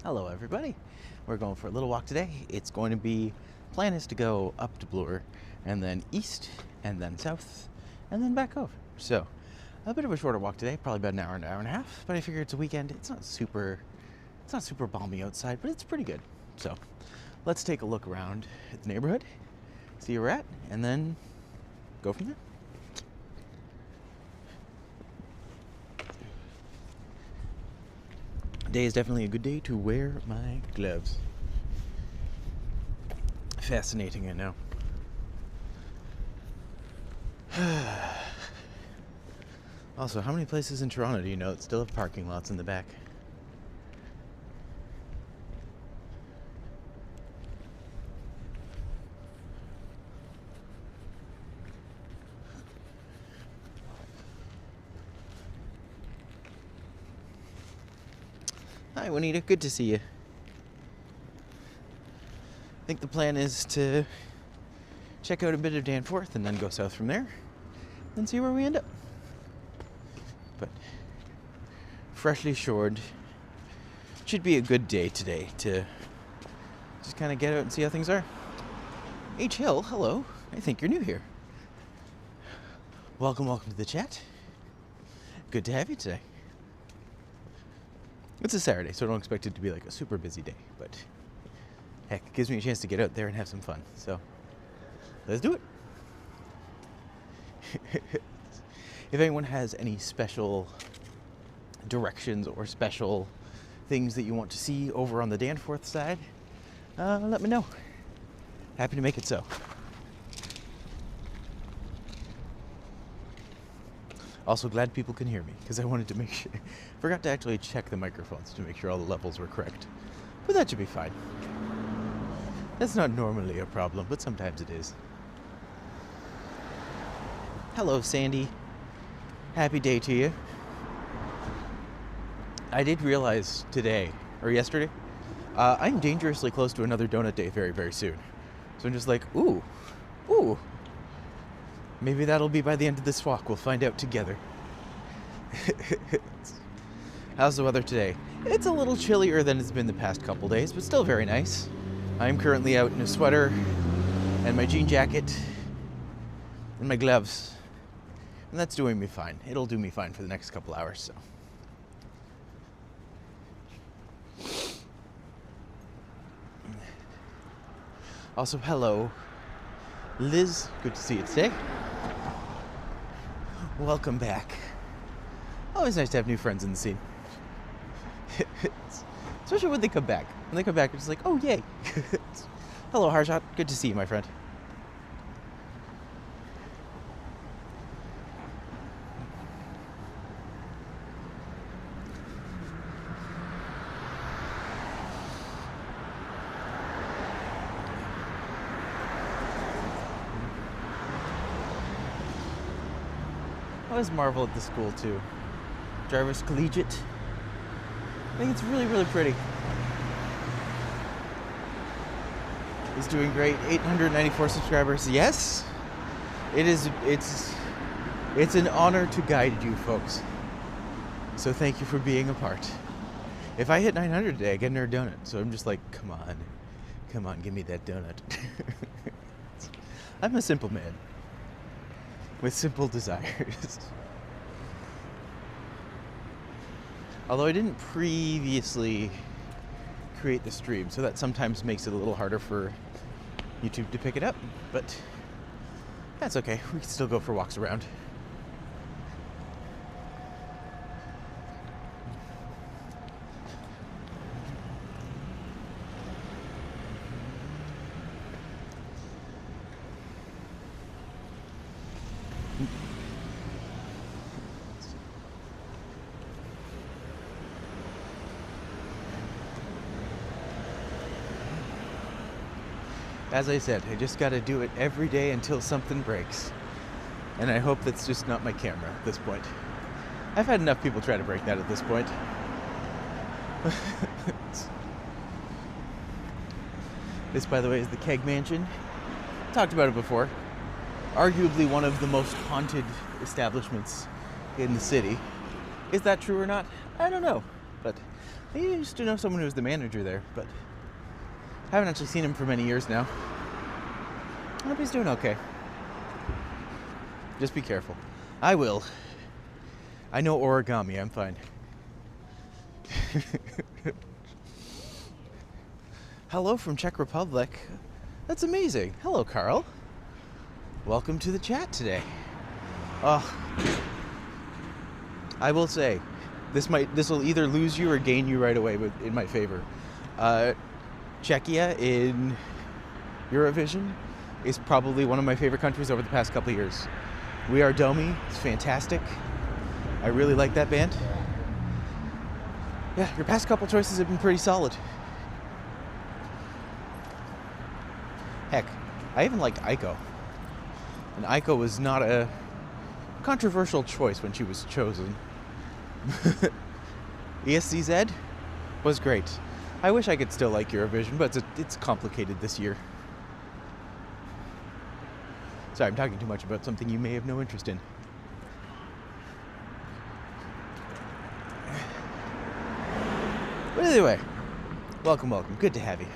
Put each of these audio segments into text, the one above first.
Hello everybody. We're going for a little walk today. It's going to be, plan is to go up to Bloor and then east and then south and then back over. So a bit of a shorter walk today, probably about an hour and a half, but I figure it's a weekend. It's not super balmy outside, but it's pretty good. So let's take a look around at the neighborhood, see where we're at, and then go from there. Today is definitely a good day to wear my gloves. Fascinating, I know. Also, how many places in Toronto do you know that still have parking lots in the back? Hi, Juanita. Good to see you. I think the plan is to check out a bit of Danforth and then go south from there and see where we end up. But freshly shored, should be a good day today to just kind of get out and see how things are. H. Hill, hello. I think you're new here. Welcome to the chat. Good to have you today. It's a Saturday, so I don't expect it to be like a super busy day, but heck, it gives me a chance to get out there and have some fun. So let's do it. If anyone has any special directions or special things that you want to see over on the Danforth side, let me know. Happy to make it so. Also glad people can hear me, because I wanted to make sure. Forgot to actually check the microphones to make sure all the levels were correct. But that should be fine. That's not normally a problem, but sometimes it is. Hello, Sandy. Happy day to you. I did realize today, or yesterday, I'm dangerously close to another donut day very, very soon. So I'm just like, ooh. Maybe that'll be by the end of this walk. We'll find out together. How's the weather today? It's a little chillier than it's been the past couple days, but still very nice. I'm currently out in a sweater and my jean jacket and my gloves. And that's doing me fine. It'll do me fine for the next couple hours, so. Also, hello, Liz. Good to see you today. Welcome back. Always nice to have new friends in the scene. Especially when they come back. When they come back, it's like, oh, yay. Hello, Harshot. Good to see you, my friend. I always marvel at the school, too. Jarvis Collegiate. I think it's really, really pretty. It's doing great. 894 subscribers. Yes, it is. It's an honor to guide you folks. So thank you for being a part. If I hit 900 today, I get another donut. So I'm just like, come on, give me that donut. I'm a simple man with simple desires. Although I didn't previously create the stream, so that sometimes makes it a little harder for YouTube to pick it up, but that's okay. We can still go for walks around. As I said, I just gotta do it every day until something breaks. And I hope that's just not my camera at this point. I've had enough people try to break that at this point. This, by the way, is the Keg Mansion. Talked about it before. Arguably one of the most haunted establishments in the city. Is that true or not? I don't know. But I used to know someone who was the manager there, but I haven't actually seen him for many years now. I hope he's doing okay. Just be careful. I will. I know origami, I'm fine. Hello from Czech Republic. That's amazing. Hello, Carl. Welcome to the chat today. I will say, this will either lose you or gain you right away, but in my favor. Czechia in Eurovision is probably one of my favorite countries over the past couple of years. We Are Domi, it's fantastic. I really like that band. Yeah, your past couple choices have been pretty solid. Heck, I even liked Aiko. And Aiko was not a controversial choice when she was chosen. ESCZ was great. I wish I could still like Eurovision, but it's complicated this year. Sorry, I'm talking too much about something you may have no interest in. But anyway, welcome. Good to have you.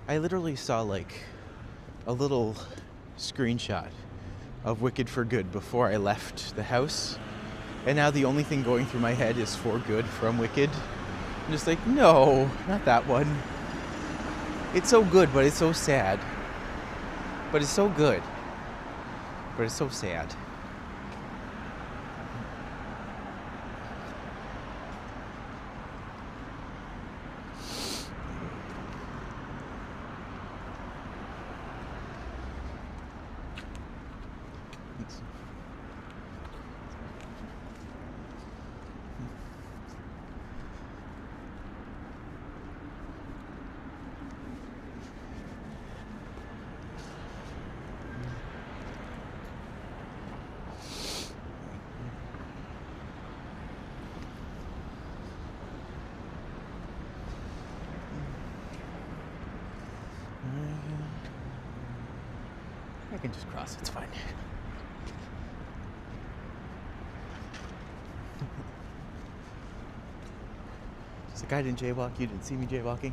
I literally saw like a little screenshot of Wicked for Good before I left the house, and now the only thing going through my head is For Good from Wicked. I'm just like, no, not that one. It's so good, but it's so sad. But it's so good, but it's so sad. I can just cross, it's fine. Just like I didn't jaywalk, you didn't see me jaywalking.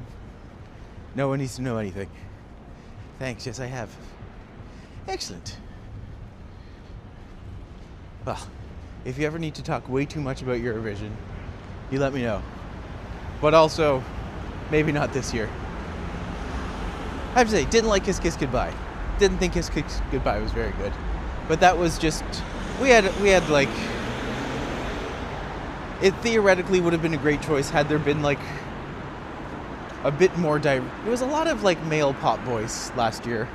No one needs to know anything. Thanks, yes I have. Excellent. Well, if you ever need to talk way too much about Eurovision, you let me know. But also, maybe not this year. I have to say, didn't like Kiss Kiss Goodbye. Didn't think Kiss Kiss Goodbye was very good. But that was just, we had like, it theoretically would have been a great choice had there been like a bit more it was a lot of like male pop voice last year.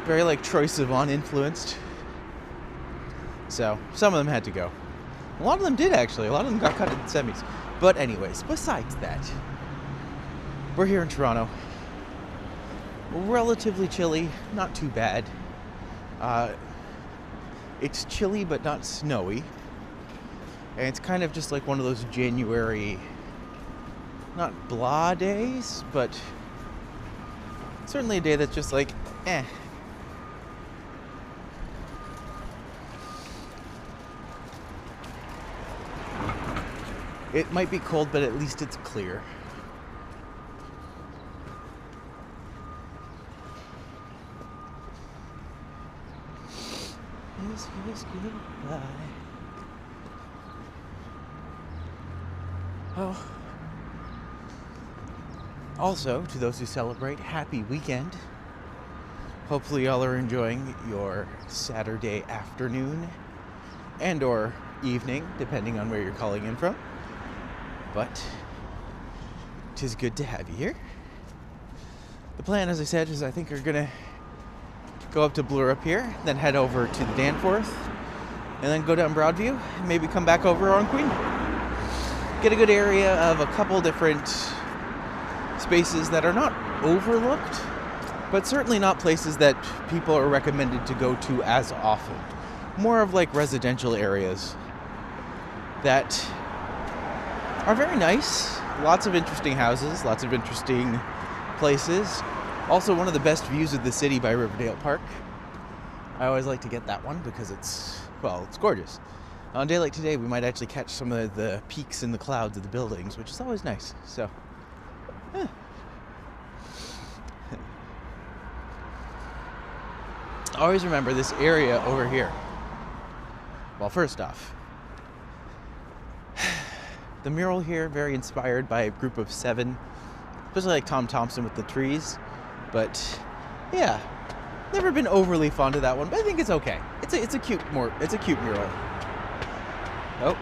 Very like Troye Sivan influenced. So some of them had to go. A lot of them did actually. A lot of them got cut in the semis. But anyways, besides that, we're here in Toronto. Relatively chilly, not too bad. It's chilly but not snowy. And it's kind of just like one of those January, not blah days, but certainly a day that's just like, eh. It might be cold, but at least it's clear. Yes, goodbye. Oh. Also, to those who celebrate, happy weekend. Hopefully y'all are enjoying your Saturday afternoon and or evening, depending on where you're calling in from. But 'tis good to have you here. The plan, as I said, is I think we're gonna go up to Bloor up here, then head over to the Danforth, and then go down Broadview, and maybe come back over on Queen. Get a good area of a couple different spaces that are not overlooked, but certainly not places that people are recommended to go to as often. More of like residential areas that are very nice. Lots of interesting houses, lots of interesting places. Also, one of the best views of the city by Riverdale Park. I always like to get that one because it's gorgeous. On a day like today, we might actually catch some of the peaks in the clouds of the buildings, which is always nice. So, always remember this area over here. Well, first off, the mural here, very inspired by a group of 7, especially like Tom Thompson with the trees. But yeah, never been overly fond of that one, but I think it's okay. It's a cute mural. Oh,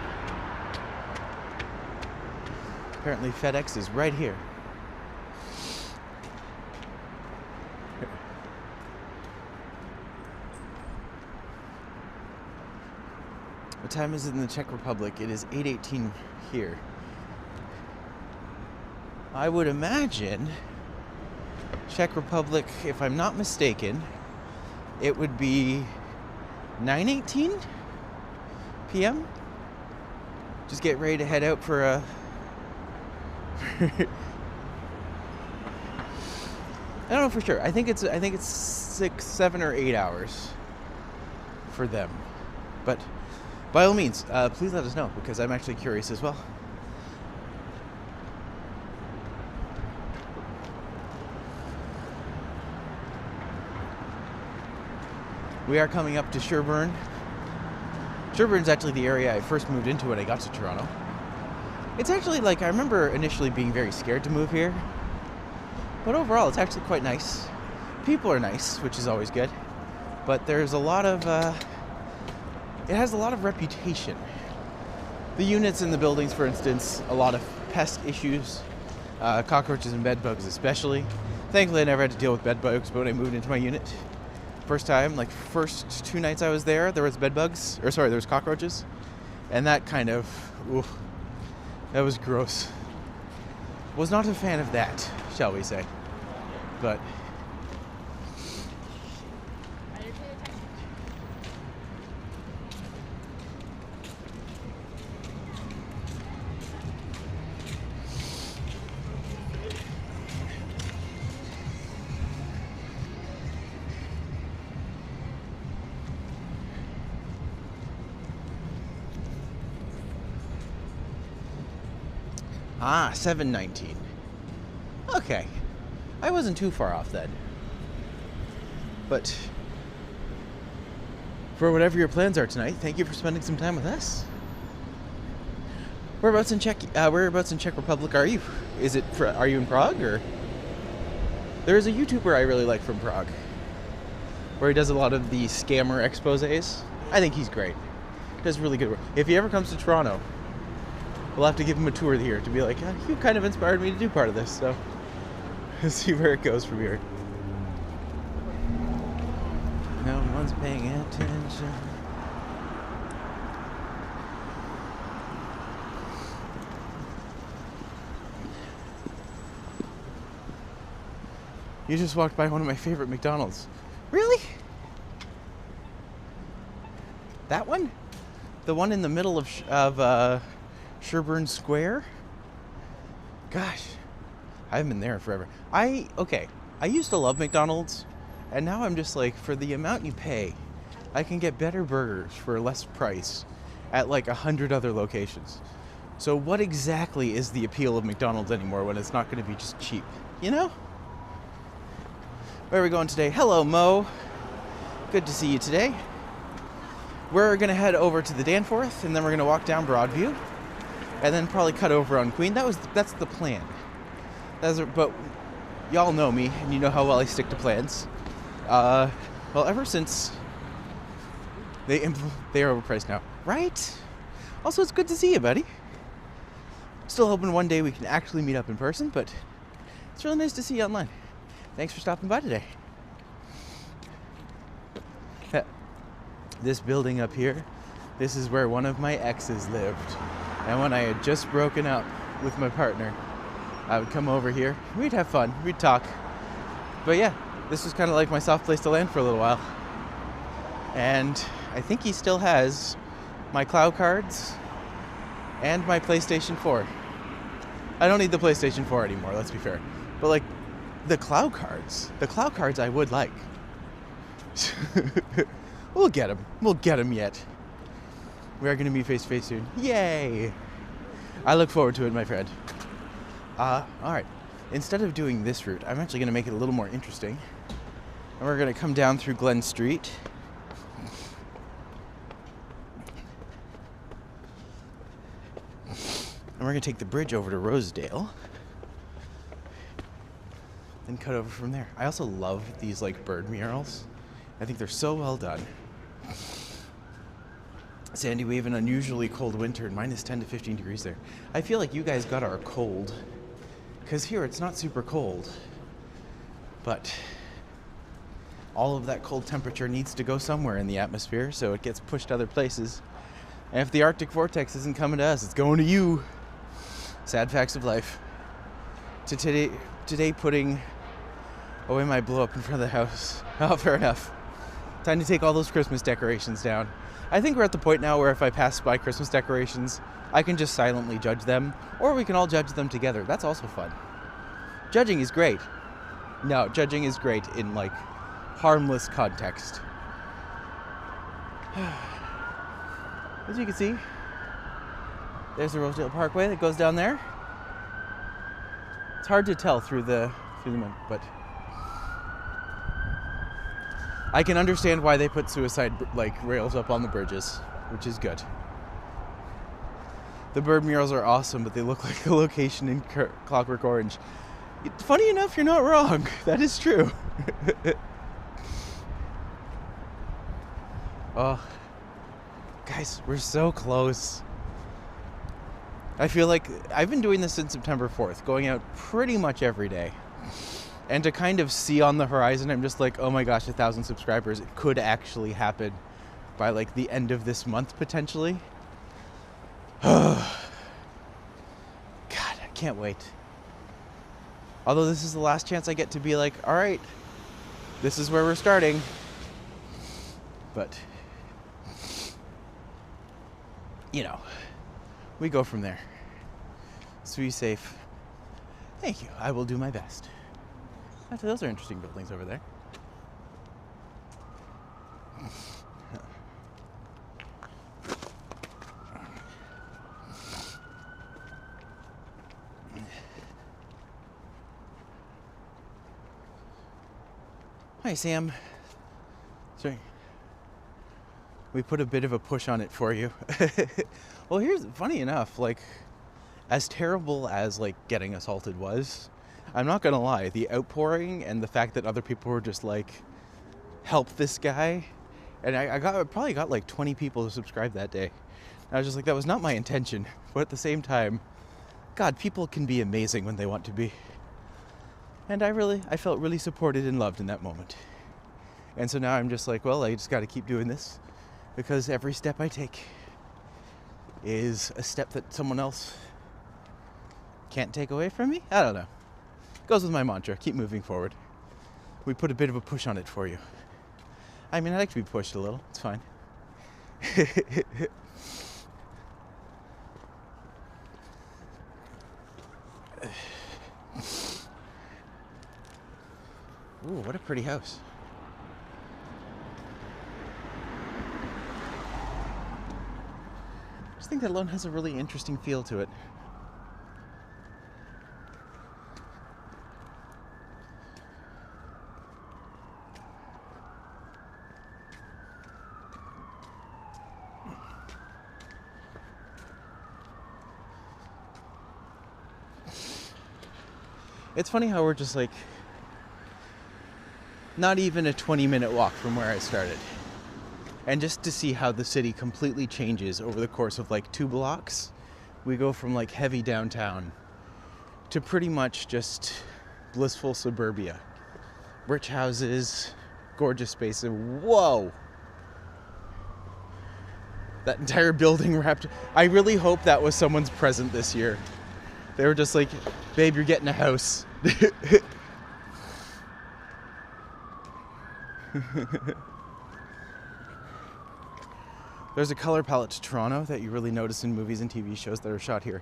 apparently FedEx is right here. What time is it in the Czech Republic? It is 8:18 here. I would imagine Czech Republic, if I'm not mistaken, it would be 9:18 p.m. Just get ready to head out for a I don't know for sure. I think it's 6, 7, or 8 hours for them. But by all means, please let us know, because I'm actually curious as well. We are coming up to Sherburn. Sherburn's actually the area I first moved into when I got to Toronto. It's actually like, I remember initially being very scared to move here, but overall it's actually quite nice. People are nice, which is always good, but there's a lot of, it has a lot of reputation. The units in the buildings, for instance, a lot of pest issues, cockroaches and bed bugs especially. Thankfully I never had to deal with bed bugs when I moved into my unit. First 2 nights I was there was there was cockroaches, and that kind of, that was gross. Was not a fan of that, shall we say. But Ah, 7:19. Okay. I wasn't too far off then. But for whatever your plans are tonight, thank you for spending some time with us. Whereabouts in Czech Republic are you? Are you in Prague, or? There is a YouTuber I really like from Prague, where he does a lot of the scammer exposés. I think he's great. He does really good work. If he ever comes to Toronto, we'll have to give him a tour here to be like, you kind of inspired me to do part of this, so let's see where it goes from here. No one's paying attention. You just walked by one of my favorite McDonald's. Really? That one? The one in the middle of Sherburn Square? Gosh, I haven't been there forever. I used to love McDonald's, and now I'm just like, for the amount you pay, I can get better burgers for less price at like 100 other locations. So what exactly is the appeal of McDonald's anymore when it's not going to be just cheap, you know? Where are we going today? Hello, Mo. Good to see you today. We're going to head over to the Danforth, and then we're going to walk down Broadview, and then probably cut over on Queen. That's the plan. But y'all know me, and you know how well I stick to plans. Well, ever since they are overpriced now, right? Also, it's good to see you, buddy. Still hoping one day we can actually meet up in person, but it's really nice to see you online. Thanks for stopping by today. This building up here, this is where one of my exes lived. And when I had just broken up with my partner, I would come over here. We'd have fun. We'd talk. But yeah, this was kind of like my soft place to land for a little while. And I think he still has my cloud cards and my PlayStation 4. I don't need the PlayStation 4 anymore, let's be fair. But like, the cloud cards I would like. We'll get them yet. We are going to meet face to face soon. Yay! I look forward to it, my friend. Alright. Instead of doing this route, I'm actually going to make it a little more interesting. And we're going to come down through Glen Street. And we're going to take the bridge over to Rosedale. Then cut over from there. I also love these like bird murals. I think they're so well done. Sandy, we have an unusually cold winter and minus 10 to 15 degrees there. I feel like you guys got our cold. Because here it's not super cold. But all of that cold temperature needs to go somewhere in the atmosphere, so it gets pushed other places. And if the Arctic vortex isn't coming to us, it's going to you. Sad facts of life. Today putting away my blow up in front of the house. Oh, fair enough. Time to take all those Christmas decorations down. I think we're at the point now where if I pass by Christmas decorations, I can just silently judge them, or we can all judge them together. That's also fun. Judging is great. No, judging is great in like harmless context. As you can see, there's the Rosedale Parkway that goes down there. It's hard to tell through the mud, but I can understand why they put suicide like rails up on the bridges, which is good. The bird murals are awesome, but they look like a location in Clockwork Orange. Funny enough, you're not wrong. That is true. Oh, guys, we're so close. I feel like I've been doing this since September 4th, going out pretty much every day. And to kind of see on the horizon, I'm just like, oh my gosh, 1,000 subscribers. It could actually happen by like the end of this month, potentially. God, I can't wait. Although this is the last chance I get to be like, all right, this is where we're starting. But, you know, we go from there. So be safe. Thank you. I will do my best. Actually, those are interesting buildings over there. Hi, Sam. Sorry. We put a bit of a push on it for you. Well, here's funny enough, like, as terrible as like getting assaulted was, I'm not gonna lie, the outpouring and the fact that other people were just like, help this guy, and I probably got like 20 people who subscribed that day. And I was just like, that was not my intention, but at the same time, God, people can be amazing when they want to be. And I felt really supported and loved in that moment. And so now I'm just like, well, I just gotta keep doing this, because every step I take is a step that someone else can't take away from me. I don't know. Goes with my mantra, keep moving forward. We put a bit of a push on it for you. I mean, I like to be pushed a little, it's fine. Ooh, what a pretty house. I just think that alone has a really interesting feel to it. It's funny how we're just like not even a 20-minute walk from where I started. And just to see how the city completely changes over the course of like 2 blocks, we go from like heavy downtown to pretty much just blissful suburbia. Rich houses, gorgeous spaces. Whoa! That entire building wrapped. I really hope that was someone's present this year. They were just like, babe, you're getting a house. There's a color palette to Toronto that you really notice in movies and TV shows that are shot here.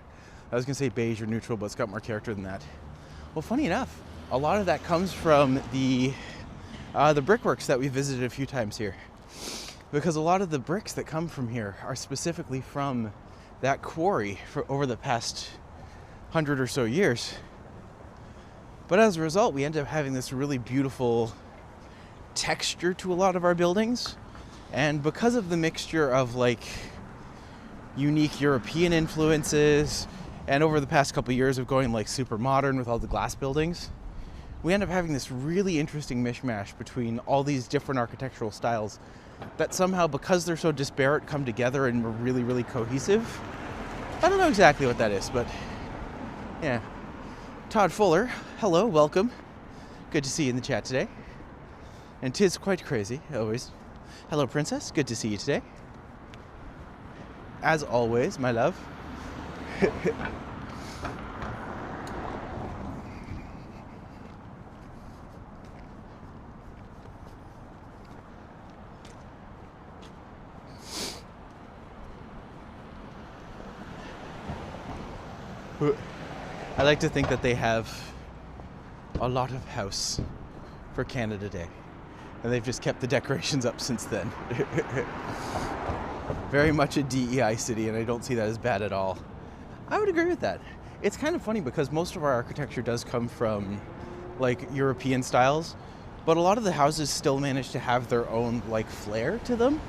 I was gonna say beige or neutral, but it's got more character than that. Well, funny enough, a lot of that comes from the brickworks that we visited a few times here. Because a lot of the bricks that come from here are specifically from that quarry for over the past 100 or so years. But as a result, we end up having this really beautiful texture to a lot of our buildings. And because of the mixture of like unique European influences and over the past couple of years of going like super modern with all the glass buildings, we end up having this really interesting mishmash between all these different architectural styles that somehow, because they're so disparate, come together and are really, really cohesive. I don't know exactly what that is, but yeah. Todd Fuller, hello, welcome. Good to see you in the chat today. And 'tis quite crazy, always. Hello, Princess. Good to see you today. As always, my love. I like to think that they have a lot of house for Canada Day. And they've just kept the decorations up since then. Very much a DEI city, and I don't see that as bad at all. I would agree with that. It's kind of funny because most of our architecture does come from like European styles, but a lot of the houses still manage to have their own like flair to them.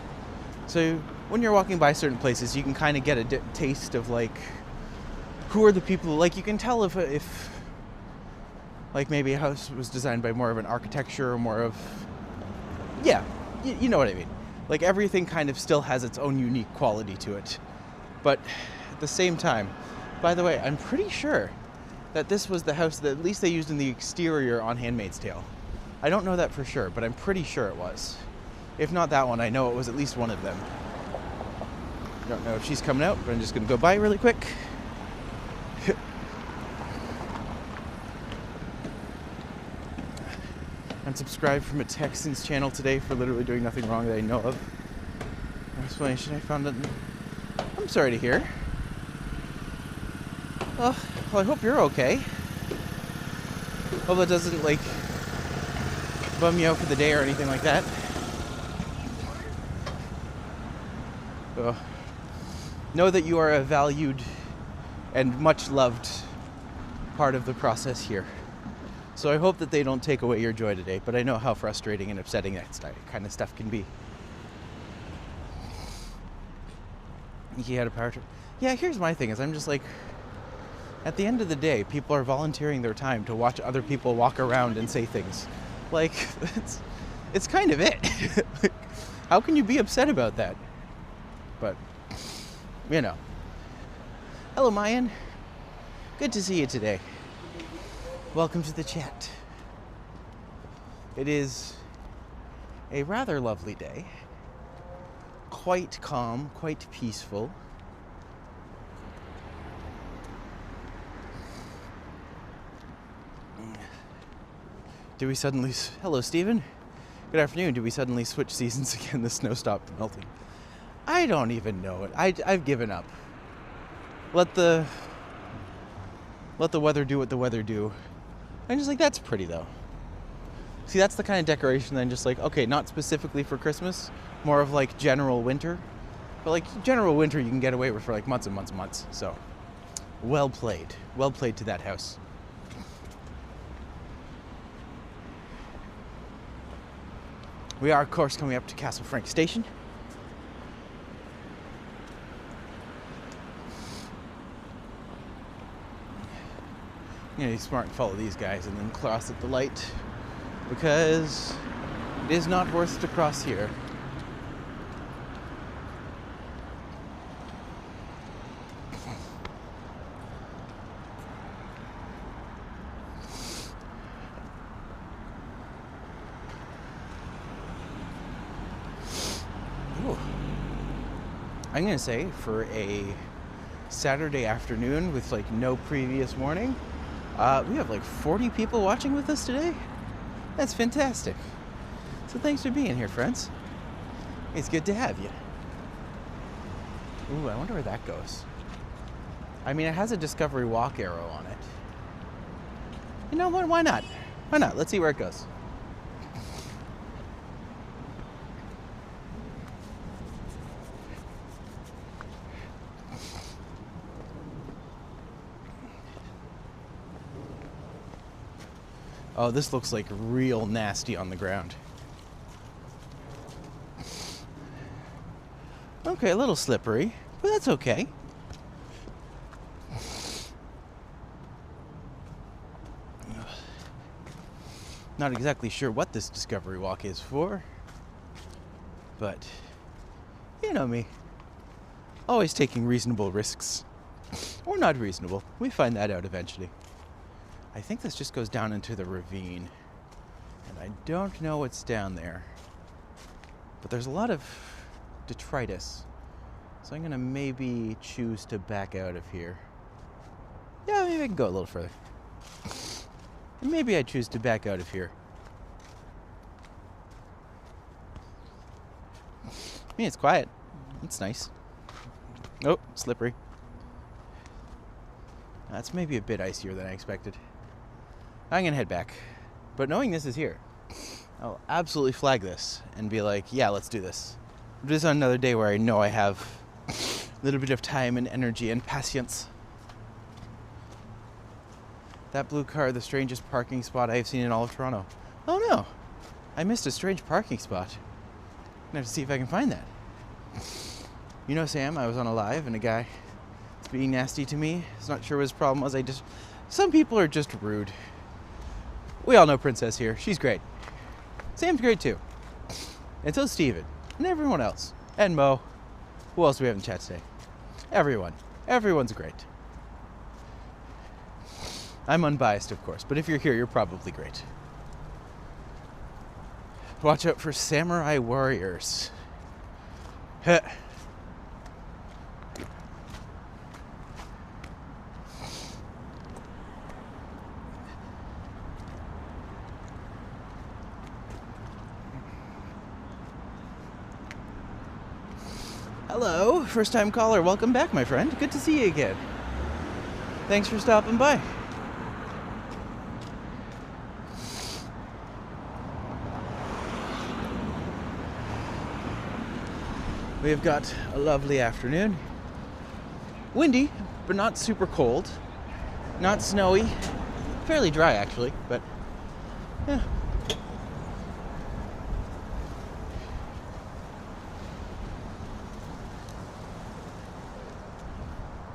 So when you're walking by certain places, you can kind of get a taste of like who are the people. Like you can tell if like maybe a house was designed by more of an architecture or more of, yeah, you know what I mean. Like everything kind of still has its own unique quality to it. But at the same time, by the way, I'm pretty sure that this was the house that at least they used in the exterior on Handmaid's Tale. I don't know that for sure, but I'm pretty sure it was. If not that one, I know it was at least one of them. Don't know if she's coming out, but I'm just gonna go by really quick. Unsubscribed from a Texans channel today for literally doing nothing wrong that I know of. Explanation I found it. I'm sorry to hear. Well, I hope you're okay. Hope that doesn't like bum you out for the day or anything like that. Know that you are a valued and much loved part of the process here. So I hope that they don't take away your joy today, but I know how frustrating and upsetting that kind of stuff can be. He had a power trip. Yeah, here's my thing is I'm just like, at the end of the day, people are volunteering their time to watch other people walk around and say things. Like, it's kind of it. Like, how can you be upset about that? But, you know. Hello, Mayan. Good to see you today. Welcome to the chat. It is a rather lovely day. Quite calm, quite peaceful. Do we suddenly... Hello, Stephen. Good afternoon. Do we suddenly switch seasons again? The snow stopped melting. I don't even know it. I've given up. Let the weather do what the weather do. I'm just like, that's pretty though. See, that's the kind of decoration that I'm just like, okay, not specifically for Christmas, more of like general winter. But like general winter you can get away with for like months and months and months. So, well played. Well played to that house. We are, of course, coming up to Castle Frank Station. You know, be smart and follow these guys and then cross at the light, because it is not worth to cross here. Ooh. I'm gonna say for a Saturday afternoon with like no previous warning, we have like 40 people watching with us today. That's fantastic. So thanks for being here, friends. It's good to have you. Ooh, I wonder where that goes. I mean, it has a Discovery Walk arrow on it. You know what? Why not? Why not? Let's see where it goes. Oh, this looks like real nasty on the ground. Okay, a little slippery, but that's okay. Not exactly sure what this Discovery Walk is for, but you know me. Always taking reasonable risks. Or not reasonable. We find that out eventually. I think this just goes down into the ravine. And I don't know what's down there. But there's a lot of detritus. So I'm going to maybe choose to back out of here. Yeah, maybe I can go a little further. And maybe I choose to back out of here. I mean, it's quiet. It's nice. Oh, slippery. That's maybe a bit icier than I expected. I'm going to head back. But knowing this is here, I'll absolutely flag this and be like, yeah, let's do this. Do this on another day where I know I have a little bit of time and energy and patience. That blue car, the strangest parking spot I have seen in all of Toronto. Oh no, I missed a strange parking spot. I'm gonna have to see if I can find that. You know, Sam, I was on a live and a guy was being nasty to me. I was not sure what his problem was. Some people are just rude. We all know Princess here. She's great. Sam's great too. And so's Steven. And everyone else. And Mo. Who else do we have in chat today? Everyone. Everyone's great. I'm unbiased, of course, but if you're here, you're probably great. Watch out for samurai warriors. Heh. Hello, first time caller. Welcome back, my friend. Good to see you again. Thanks for stopping by. We have got a lovely afternoon. Windy, but not super cold. Not snowy. Fairly dry, actually, but yeah.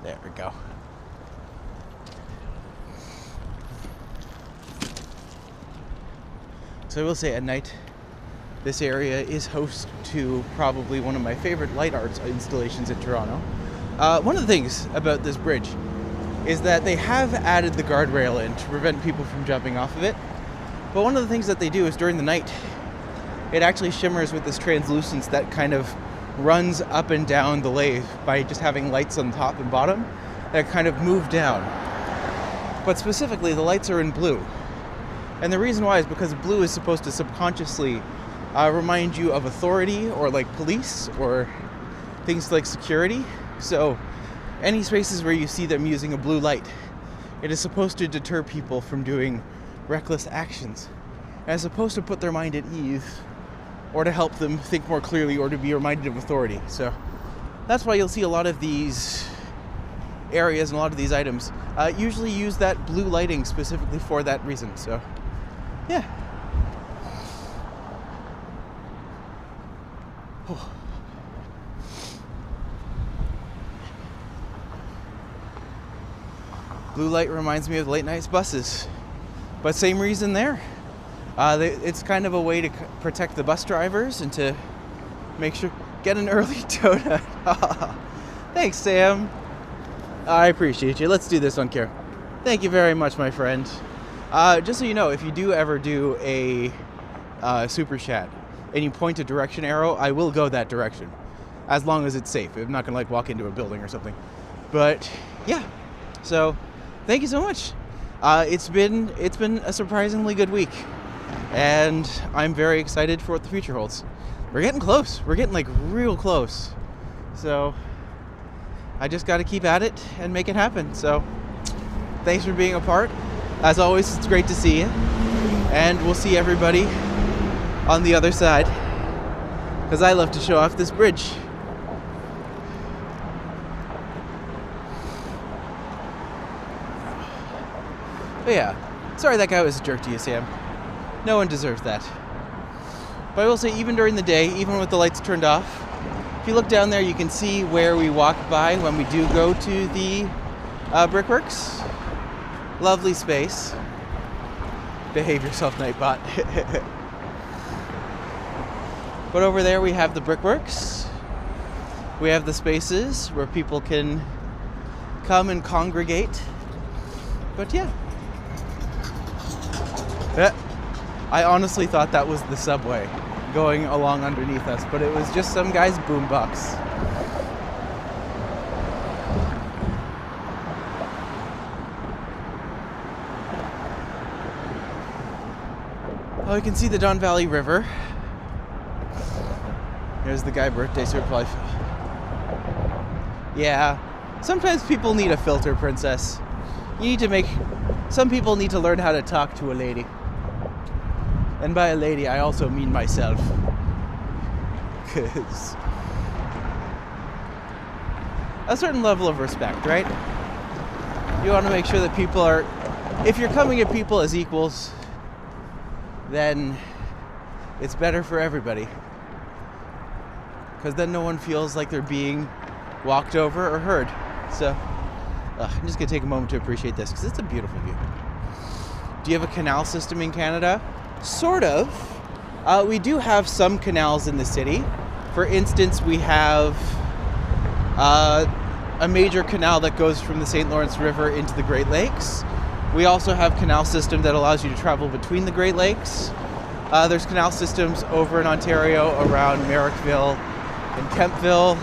There we go. So I will say at night, this area is host to probably one of my favorite light arts installations in Toronto. One of the things about this bridge is that they have added the guardrail in to prevent people from jumping off of it. But one of the things that they do is during the night, it actually shimmers with this translucence that kind of runs up and down the lathe by just having lights on top and bottom that kind of move down. But specifically, the lights are in blue. And the reason why is because blue is supposed to subconsciously remind you of authority or like police or things like security. So any spaces where you see them using a blue light, it is supposed to deter people from doing reckless actions, as opposed to put their mind at ease or to help them think more clearly or to be reminded of authority. So that's why you'll see a lot of these areas and a lot of these items usually use that blue lighting specifically for that reason. So yeah. Blue light reminds me of late night buses, but same reason there. It's kind of a way to protect the bus drivers and to make sure get an early donut. Thanks, Sam. I appreciate you. Let's do this on camera. Thank you very much, my friend. Just so you know, if you do ever do a super chat and you point a direction arrow, I will go that direction, as long as it's safe. I'm not gonna like walk into a building or something. But yeah, so thank you so much. It's been a surprisingly good week. and I'm very excited for what the future holds. We're getting close. We're getting like real close. So I just got to keep at it and make it happen. So thanks for being a part. As always, it's great to see you. And we'll see everybody on the other side, because I love to show off this bridge. But yeah, sorry that guy was a jerk to you, Sam. No one deserves that. But I will say, even during the day, even with the lights turned off, if you look down there, you can see where we walk by when we do go to the brickworks. Lovely space. Behave yourself, Nightbot. But over there we have the brickworks. We have the spaces where people can come and congregate. But yeah. I honestly thought that was the subway going along underneath us, but it was just some guy's boombox. Oh, you can see the Don Valley River. There's the guy birthday surplus. Yeah, sometimes people need a filter, princess. Some people need to learn how to talk to a lady. And by a lady, I also mean myself. Because a certain level of respect, right? You want to make sure that people are... If you're coming at people as equals, then it's better for everybody. Because then no one feels like they're being walked over or heard. So, I'm just going to take a moment to appreciate this, because it's a beautiful view. Do you have a canal system in Canada? Sort of. We do have some canals in the city. For instance, we have a major canal that goes from the St. Lawrence River into the Great Lakes. We also have canal system that allows you to travel between the Great Lakes. There's canal systems over in Ontario around Merrickville and Kemptville,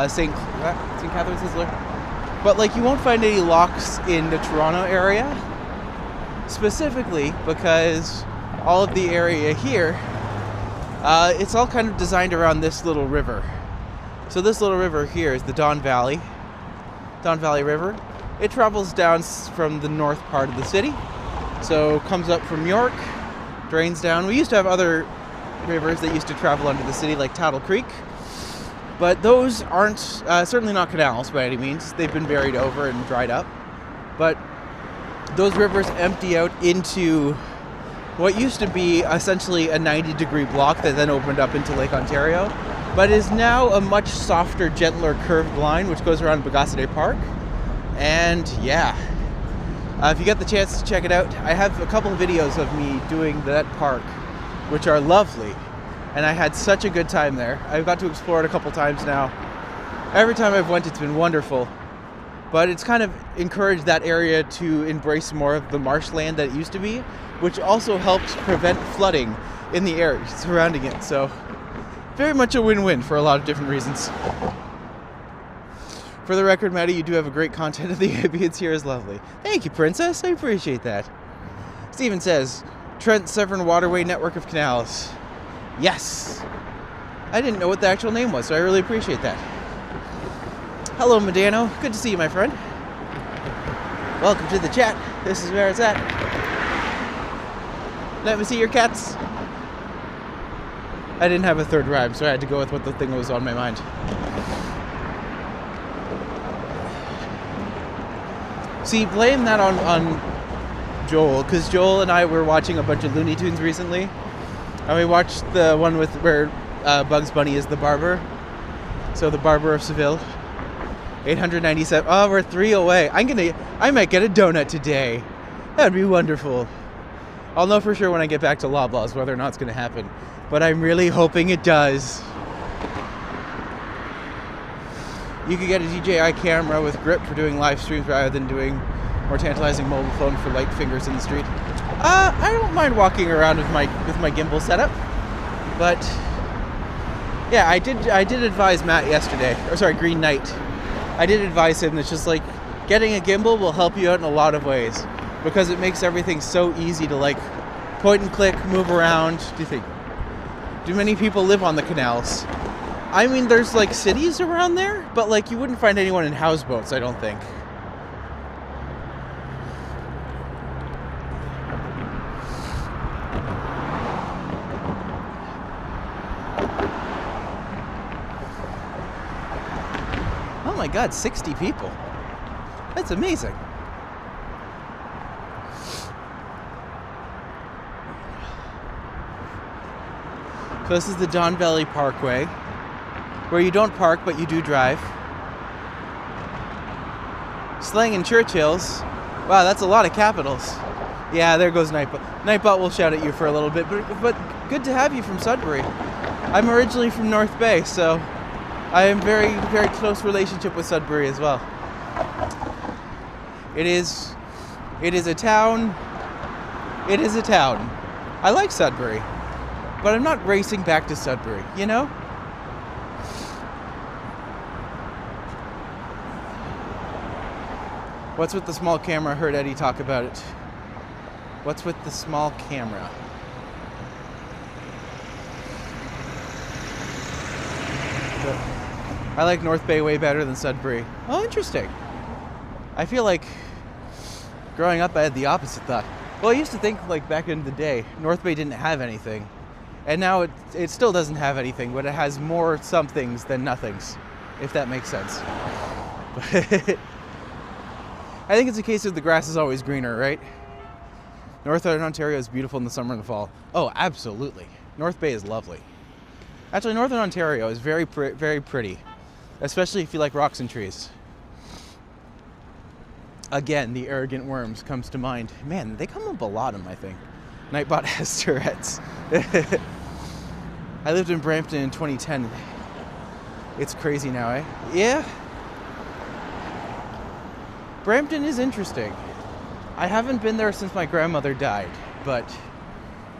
St. Catharines Island. But like, you won't find any locks in the TOURonno area, specifically because all of the area here, it's all kind of designed around this little river. So this little river here is the Don Valley River. It travels down from the north part of the city. So comes up from York, drains down. We used to have other rivers that used to travel under the city, like Tattle Creek. But those aren't, certainly not canals by any means. They've been buried over and dried up. But those rivers empty out into what used to be essentially a 90-degree block that then opened up into Lake Ontario, but is now a much softer, gentler curved line which goes around Bogacideau Park. And yeah, if you get the chance to check it out, I have a couple of videos of me doing that park, which are lovely, and I had such a good time there. I've got to explore it a couple times now. Every time I've went, it's been wonderful. But it's kind of encouraged that area to embrace more of the marshland that it used to be, which also helps prevent flooding in the area surrounding it. So very much a win-win for a lot of different reasons. For the record, Maddie, you do have a great content, and the ambience here is lovely. Thank you, princess. I appreciate that. Steven says, Trent Severn Waterway Network of Canals. Yes. I didn't know what the actual name was, so I really appreciate that. Hello, Medano. Good to see you, my friend. Welcome to the chat. This is where it's at. Let me see your cats. I didn't have a third rhyme, so I had to go with what the thing was on my mind. See, blame that on Joel, because Joel and I were watching a bunch of Looney Tunes recently, and we watched the one with where Bugs Bunny is the barber. So the Barber of Seville. 897. Oh, we're 3 away. I might get a donut today. That'd be wonderful. I'll know for sure when I get back to Loblaws whether or not it's going to happen. But I'm really hoping it does. You could get a DJI camera with grip for doing live streams rather than doing more tantalizing mobile phone for light fingers in the street. I don't mind walking around with my gimbal setup. But yeah, I did advise Matt yesterday. Or sorry, Green Knight. I did advise him that just like getting a gimbal will help you out in a lot of ways, because it makes everything so easy to like Point and click, move around. Do many people live on the canals? I mean, there's like cities around there, but like you wouldn't find anyone in houseboats, I don't think. Oh my God, 60 people. That's amazing. So this is the Don Valley Parkway, where you don't park, but you do drive. Slang and Churchills. Wow, that's a lot of capitals. Yeah, there goes Nightbot. Nightbot will shout at you for a little bit, but good to have you from Sudbury. I'm originally from North Bay, so I am very, very close relationship with Sudbury as well. It is a town. It is a town. I like Sudbury, but I'm not racing back to Sudbury, you know? What's with the small camera? I heard Eddie talk about it. What's with the small camera? I like North Bay way better than Sudbury. Oh, interesting. I feel like growing up I had the opposite thought. Well, I used to think like back in the day, North Bay didn't have anything. And now it still doesn't have anything, but it has more somethings than nothings, if that makes sense. But I think it's a case of the grass is always greener, right? Northern Ontario is beautiful in the summer and the fall. Oh, absolutely. North Bay is lovely. Actually, Northern Ontario is very pretty, especially if you like rocks and trees. Again, the arrogant worms comes to mind. Man, they come up a lot in my thing. Nightbot has Tourette's. I lived in Brampton in 2010. It's crazy now, eh? Yeah. Brampton is interesting. I haven't been there since my grandmother died, but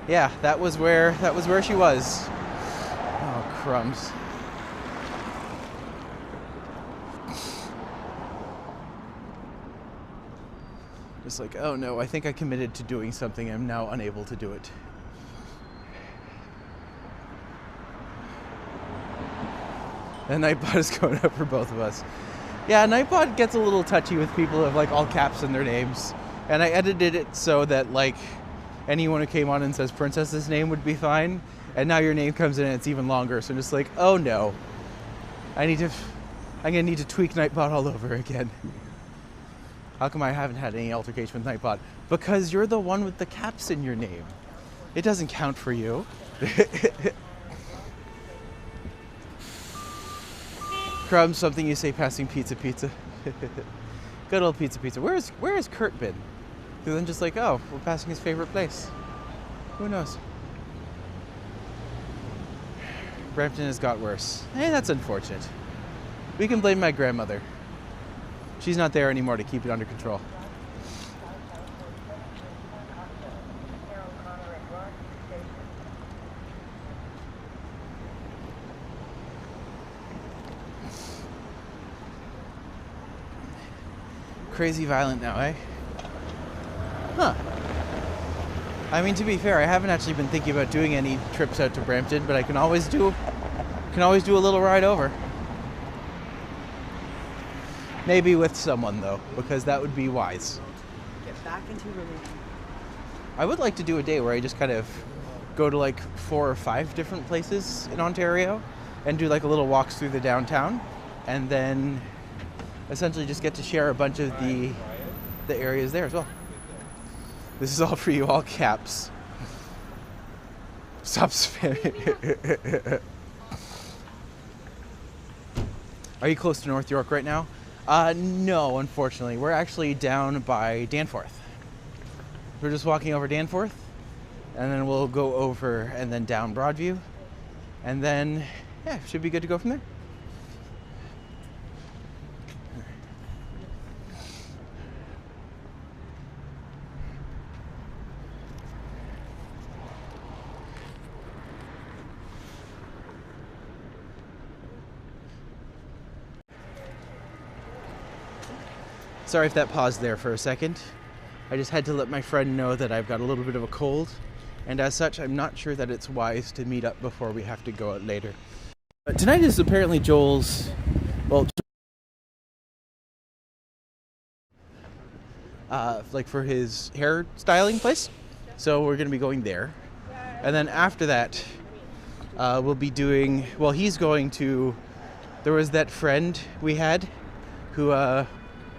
yeah, that was where she was. Oh, crumbs. Just like, oh no, I think I committed to doing something. I'm now unable to do it. And Nightbot is going up for both of us. Yeah, Nightbot gets a little touchy with people who have like all caps in their names. And I edited it so that like anyone who came on and says Princess's name would be fine. And now your name comes in and it's even longer. So I'm just like, oh no. I'm gonna need to tweak Nightbot all over again. How come I haven't had any altercation with Nightbot? Because you're the one with the caps in your name. It doesn't count for you. Crumbs, something you say passing pizza. Good old pizza. Where has Kurt been? Because I'm just like, oh, we're passing his favorite place. Who knows? Brampton has got worse. Hey, that's unfortunate. We can blame my grandmother. She's not there anymore to keep it under control. Crazy violent now, eh? Huh. I mean, to be fair, I haven't actually been thinking about doing any trips out to Brampton, but I can always do a little ride over. Maybe with someone though, because that would be wise. Get back into religion. I would like to do a day where I just kind of go to like 4 or 5 different places in Ontario and do like a little walks through the downtown, and then essentially just get to share a bunch of the areas there as well. This is all for you, all caps. Stop spamming. Are you close to North York right now? No, unfortunately. We're actually down by Danforth. We're just walking over Danforth, and then we'll go over and then down Broadview, and then, yeah, should be good to go from there. Sorry if that paused there for a second. I just had to let my friend know that I've got a little bit of a cold and as such, I'm not sure that it's wise to meet up before we have to go out later. But tonight is apparently Joel's, well, like for his hair styling place. So we're going to be going there. And then after that, we'll be doing, well, he's going to, there was that friend we had who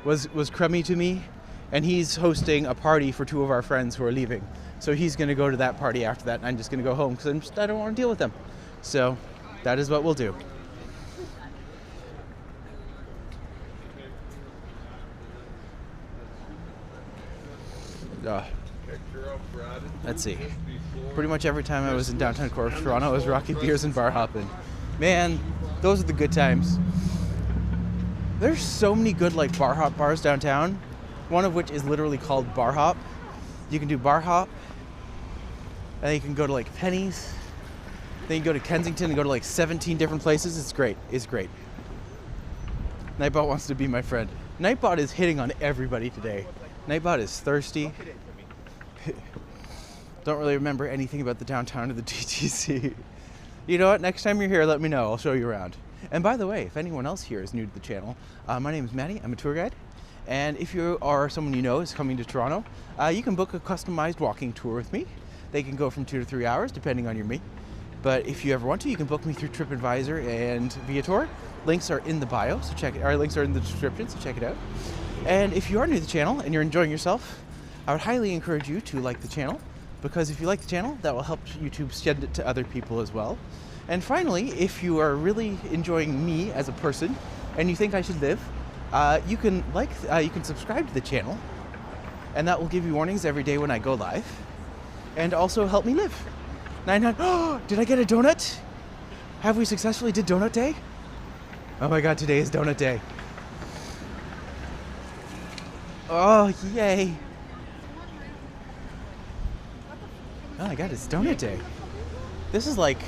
was crummy to me, and he's hosting a party for two of our friends who are leaving. So he's going to go to that party after that, and I'm just going to go home because I don't want to deal with them. So that is what we'll do. Let's see. Pretty much every time I was in downtown core of Toronto, I was Rocky Beers and bar hopping. Man, those are the good times. There's so many good like bar hop bars downtown, one of which is literally called Bar Hop. You can do bar hop, and then you can go to like Penny's. Then you go to Kensington and go to like 17 different places. It's great. It's great. Nightbot wants to be my friend. Nightbot is hitting on everybody today. Nightbot is thirsty. Don't really remember anything about the downtown of the TTC. You know what? Next time you're here, let me know. I'll show you around. And by the way, if anyone else here is new to the channel, my name is Matti. I'm a tour guide. And if you are someone you know is coming to Toronto, you can book a customized walking tour with me. They can go from 2 to 3 hours, depending on your me. But if you ever want to, you can book me through TRIPADVISOR and VIATOR. Links are in the bio, so check it. Our links are in the description, so check it out. And if you are new to the channel and you're enjoying yourself, I would highly encourage you to like the channel, because if you like the channel, that will help YouTube send it to other people as well. And finally, if you are really enjoying me as a person and you think I should live, you can subscribe to the channel, and that will give you warnings every day when I go live, and also help me live. Oh, did I get a donut? Have we successfully did donut day? Oh my god, today is donut day. Oh, yay. Oh my god, it's donut day. This is like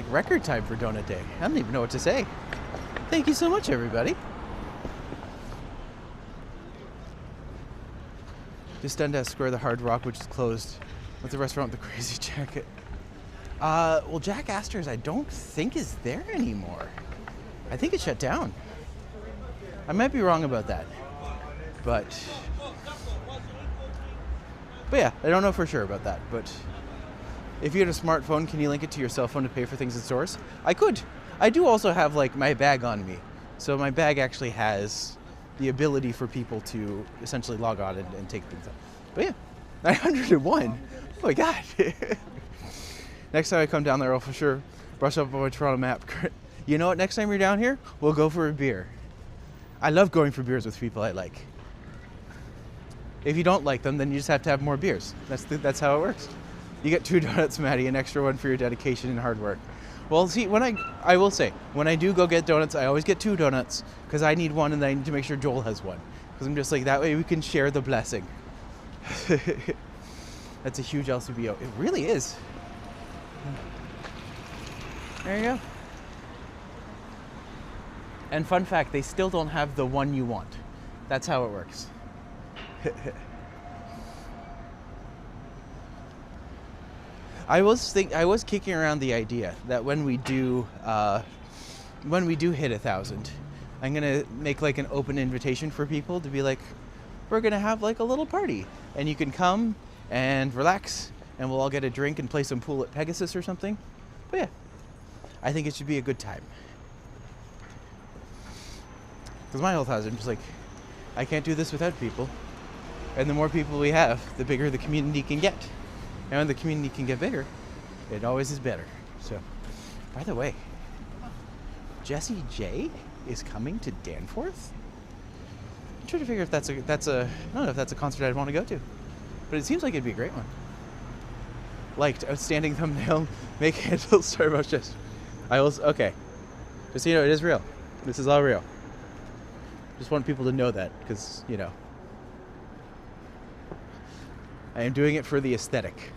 record time for donut day. I don't even know what to say. Thank you so much, everybody. Just Dundas Square, the Hard Rock, which is closed. What's the restaurant with the crazy jacket? Well, Jack Astor's I don't think is there anymore. I think it's shut down. I might be wrong about that. But yeah, I don't know for sure about that. But if you had a smartphone, can you link it to your cell phone to pay for things in stores? I could. I do also have like my bag on me. So my bag actually has the ability for people to essentially log on and take things up. But yeah, 901. Oh my god. Next time I come down there, I'll for sure brush up on my Toronto map. You know what? Next time you're down here, we'll go for a beer. I love going for beers with people I like. If you don't like them, then you just have to have more beers. That's how it works. You get 2 donuts, Maddie, an extra one for your dedication and hard work. Well, see, I will say, when I do go get donuts, I always get 2 donuts, because I need one and then I need to make sure Joel has one. Because I'm just like, that way we can share the blessing. That's a huge LCBO. It really is. There you go. And fun fact, they still don't have the one you want. That's how it works. I was kicking around the idea that when we do hit 1,000, I'm gonna make like an open invitation for people to be like, we're gonna have like a little party, and you can come and relax, and we'll all get a drink and play some pool at Pegasus or something. But yeah, I think it should be a good time. Because my whole thought is, I'm just like, I can't do this without people. And the more people we have, the bigger the community can get. And when the community can get bigger, it always is better. So, by the way, Jessie J is coming to Danforth? I'm trying to figure if that's a I don't know if that's a concert I'd want to go to. But it seems like it'd be a great one. Liked, outstanding thumbnail, make handle Starbucks just. Okay. Just so you know, it is real. This is all real. Just want people to know that, because, you know, I am doing it for the aesthetic.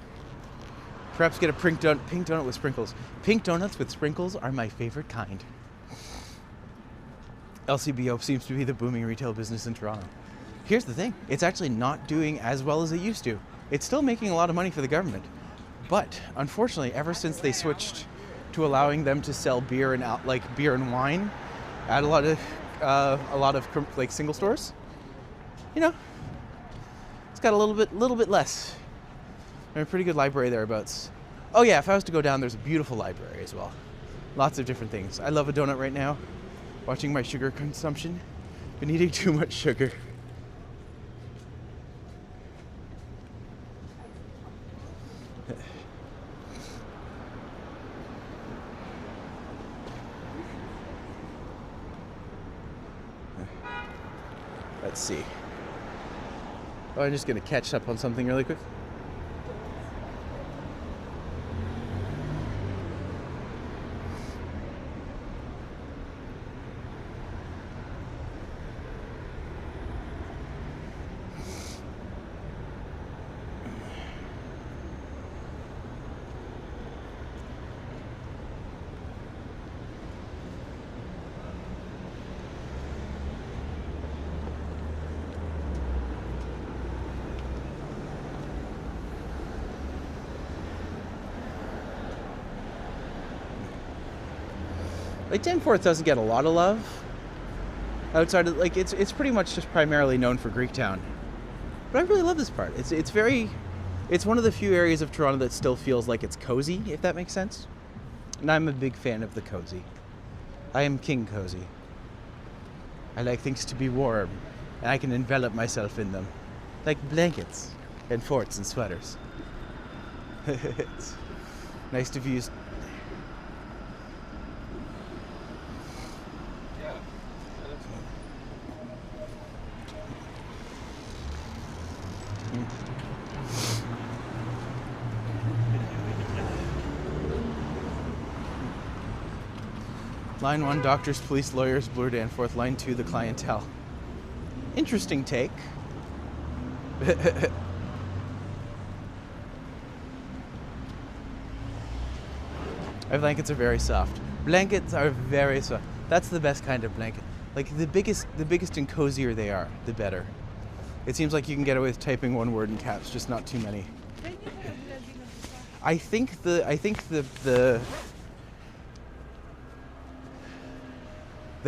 Perhaps get a pink donut with sprinkles. Pink donuts with sprinkles are my favorite kind. LCBO seems to be the booming retail business in Toronto. Here's the thing, it's actually not doing as well as it used to. It's still making a lot of money for the government. But unfortunately, ever since they switched to allowing them to sell beer and like beer and wine at a lot of like single stores, you know, it's got a little bit less. There's a pretty good library thereabouts. Oh yeah, if I was to go down, there's a beautiful library as well. Lots of different things. I love a donut right now. Watching my sugar consumption. Been eating too much sugar. Let's see. Oh, I'm just gonna catch up on something really quick. Like Danforth doesn't get a lot of love outside of, like, it's pretty much just primarily known for Greektown. But I really love this part. It's one of the few areas of Toronto that still feels like it's cozy, if that makes sense. And I'm a big fan of the cozy. I am King Cozy. I like things to be warm, and I can envelop myself in them, like blankets and forts and sweaters. It's nice to view. Line 1, doctors, police, lawyers, Bloor Danforth. Line 2, the clientele. Interesting take. Our blankets are very soft. Blankets are very soft. That's the best kind of blanket. Like the biggest and cozier they are, the better. It seems like you can get away with typing one word in caps, just not too many. I think the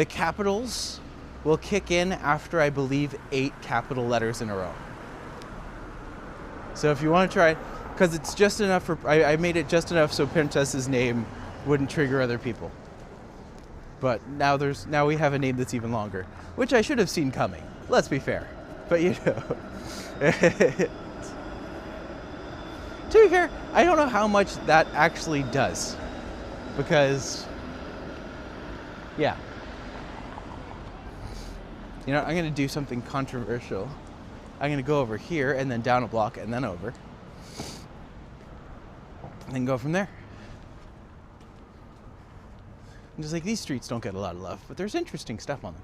capitals will kick in after, I believe, 8 capital letters in a row. So if you want to try, because it's just enough for, I made it just enough so Princess's name wouldn't trigger other people. But now we have a name that's even longer, which I should have seen coming. Let's be fair. But you know, to be fair, I don't know how much that actually does, because, yeah. You know, I'm going to do something controversial. I'm going to go over here and then down a block and then over. And then go from there. And just like these streets don't get a lot of love, but there's interesting stuff on them.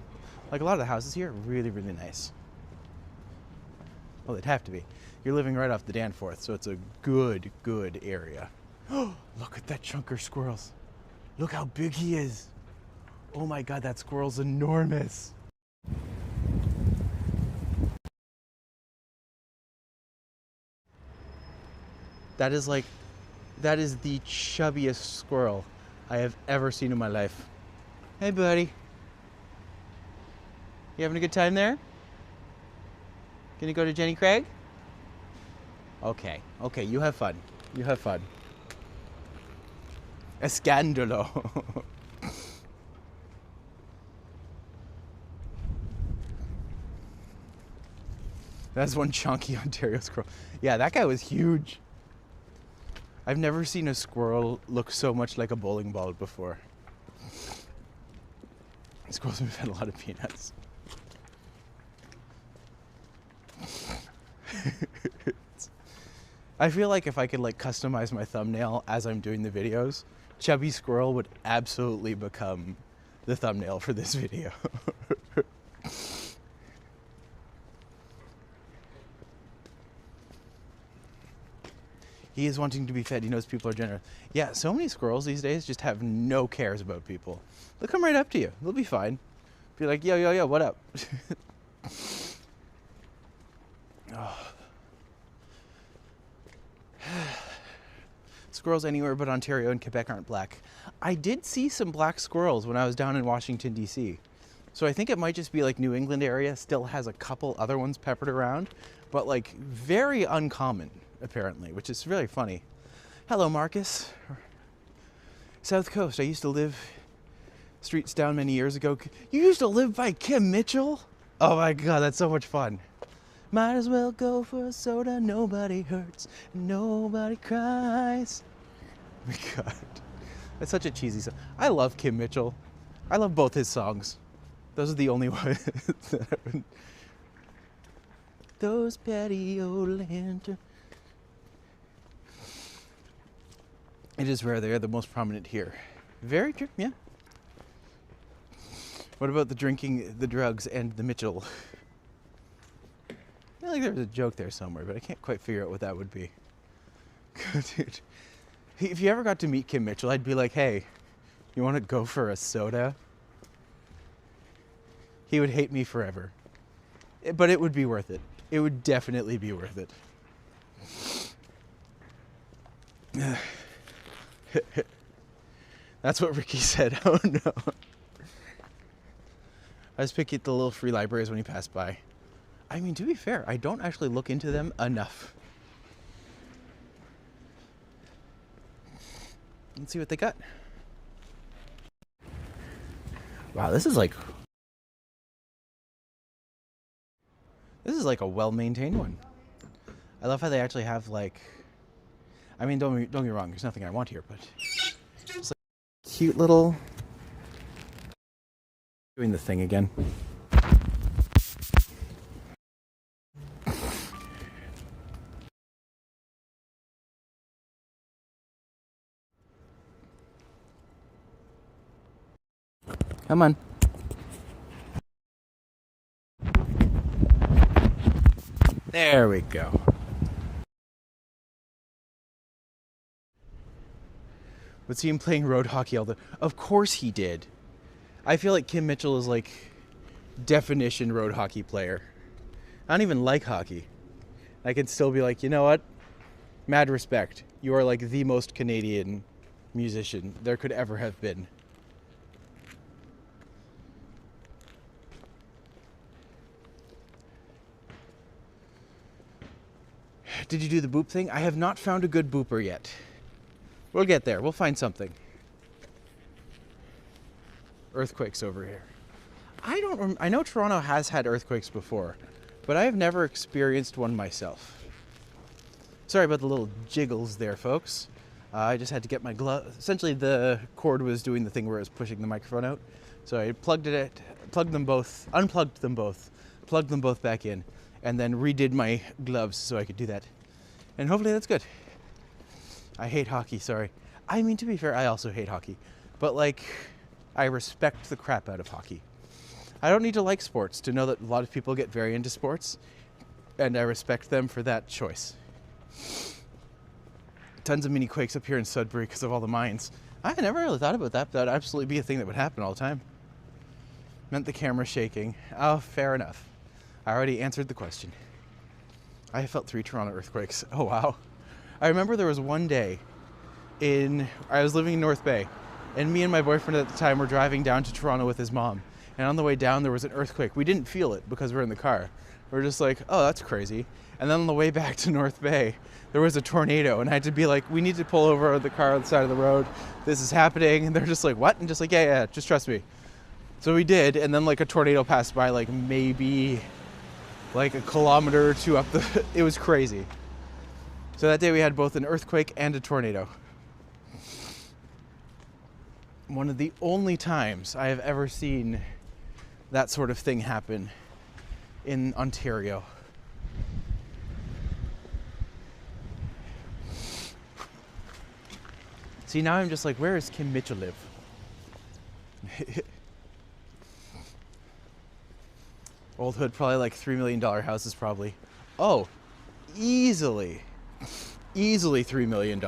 Like a lot of the houses here are really, really nice. Well, they'd have to be. You're living right off the Danforth, so it's a good area. Oh, look at that chunker squirrels. Look how big he is. Oh my God, that squirrel's enormous. That is the chubbiest squirrel I have ever seen in my life. Hey, buddy. You having a good time there? Gonna go to Jenny Craig? Okay, you have fun. You have fun. Escandalo. That's one chunky Ontario squirrel. Yeah, that guy was huge. I've never seen a squirrel look so much like a bowling ball before. Squirrels have had a lot of peanuts. I feel like if I could like customize my thumbnail as I'm doing the videos, Chubby Squirrel would absolutely become the thumbnail for this video. He is wanting to be fed. He knows people are generous. Yeah, so many squirrels these days just have no cares about people. They'll come right up to you. They'll be fine. Be like, yo, what up? Oh. squirrels anywhere but Ontario and Quebec aren't black. I did see some black squirrels when I was down in Washington, D.C. So I think it might just be like New England area still has a couple other ones peppered around, but like very uncommon apparently, which is really funny. Hello, Marcus. South Coast. I used to live streets down many years ago. You used to live by Kim Mitchell? Oh my God, that's so much fun. Might as well go for a soda. Nobody hurts, nobody cries. Oh my God, that's such a cheesy song. I love Kim Mitchell. I love both his songs. Those are the only ones that I would... Those patio lanterns. It is rare. They are the most prominent here. Very true, yeah. What about the drinking, the drugs, and the Mitchell? I feel like there's a joke there somewhere, but I can't quite figure out what that would be. Dude, if you ever got to meet Kim Mitchell, I'd be like, hey, you want to go for a soda? He would hate me forever. But it would be worth it. It would definitely be worth it. That's what Ricky said. Oh no. I was picking at the little free libraries when he passed by. I mean, to be fair, I don't actually look into them enough. Let's see what they got. Wow, this is like a well-maintained one. I love how they actually have like, I mean, don't get me wrong, there's nothing I want here, but it's like cute little, doing the thing again. Come on. There we go. Would see him playing road hockey all the... Of course he did. I feel like Kim Mitchell is like definition road hockey player. I don't even like hockey. I can still be like, you know what? Mad respect. You are like the most Canadian musician there could ever have been. Did you do the boop thing? I have not found a good booper yet. We'll get there. We'll find something. Earthquakes over here. I know Toronto has had earthquakes before, but I have never experienced one myself. Sorry about the little jiggles there, folks. I just had to get my glove. Essentially, the cord was doing the thing where it was pushing the microphone out. So I unplugged them both, plugged them both back in, and then redid my gloves so I could do that. And hopefully that's good. I hate hockey, sorry. I mean, to be fair, I also hate hockey. But like, I respect the crap out of hockey. I don't need to like sports to know that a lot of people get very into sports, and I respect them for that choice. Tons of mini quakes up here in Sudbury because of all the mines. I never really thought about that. That would absolutely be a thing that would happen all the time. Meant the camera shaking. Oh, fair enough. I already answered the question. I have felt 3 Toronto earthquakes. Oh, wow. I remember there was one day I was living in North Bay, and me and my boyfriend at the time were driving down to Toronto with his mom. And on the way down, there was an earthquake. We didn't feel it because we were in the car. We were just like, oh, that's crazy. And then on the way back to North Bay, there was a tornado, and I had to be like, we need to pull over the car on the side of the road. This is happening. And they're just like, what? And just like, yeah, just trust me. So we did, and then like a tornado passed by like maybe like a kilometer or 2 up the... It was crazy. So that day we had both an earthquake and a tornado. One of the only times I have ever seen that sort of thing happen in Ontario. See, now I'm just like, where is Kim Mitchell live? Old Hood, probably like $3 million houses, probably. Oh, easily $3 million.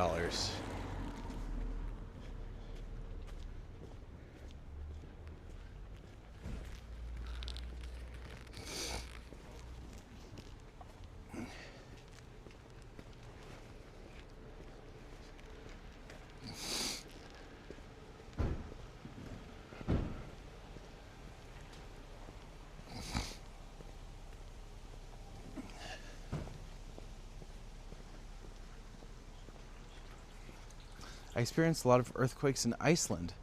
I experienced a lot of earthquakes in Iceland.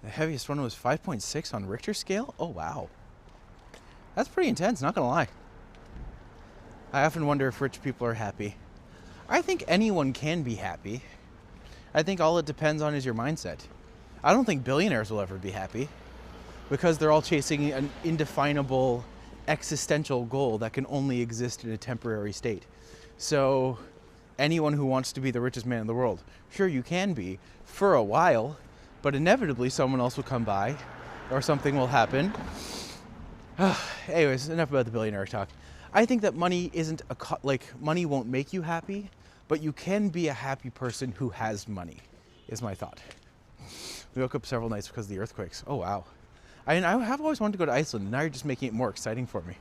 The heaviest one was 5.6 on Richter scale. Oh, wow. That's pretty intense, not gonna lie. I often wonder if rich people are happy. I think anyone can be happy. I think all it depends on is your mindset. I don't think billionaires will ever be happy because they're all chasing an indefinable existential goal that can only exist in a temporary state. So anyone who wants to be the richest man in the world, sure, you can be for a while, but inevitably someone else will come by or something will happen. Anyways, enough about the billionaire talk. I think that money isn't money won't make you happy, but you can be a happy person who has money, is my thought. We woke up several nights because of the earthquakes. Oh, wow. I have always wanted to go to Iceland, and now you're just making it more exciting for me.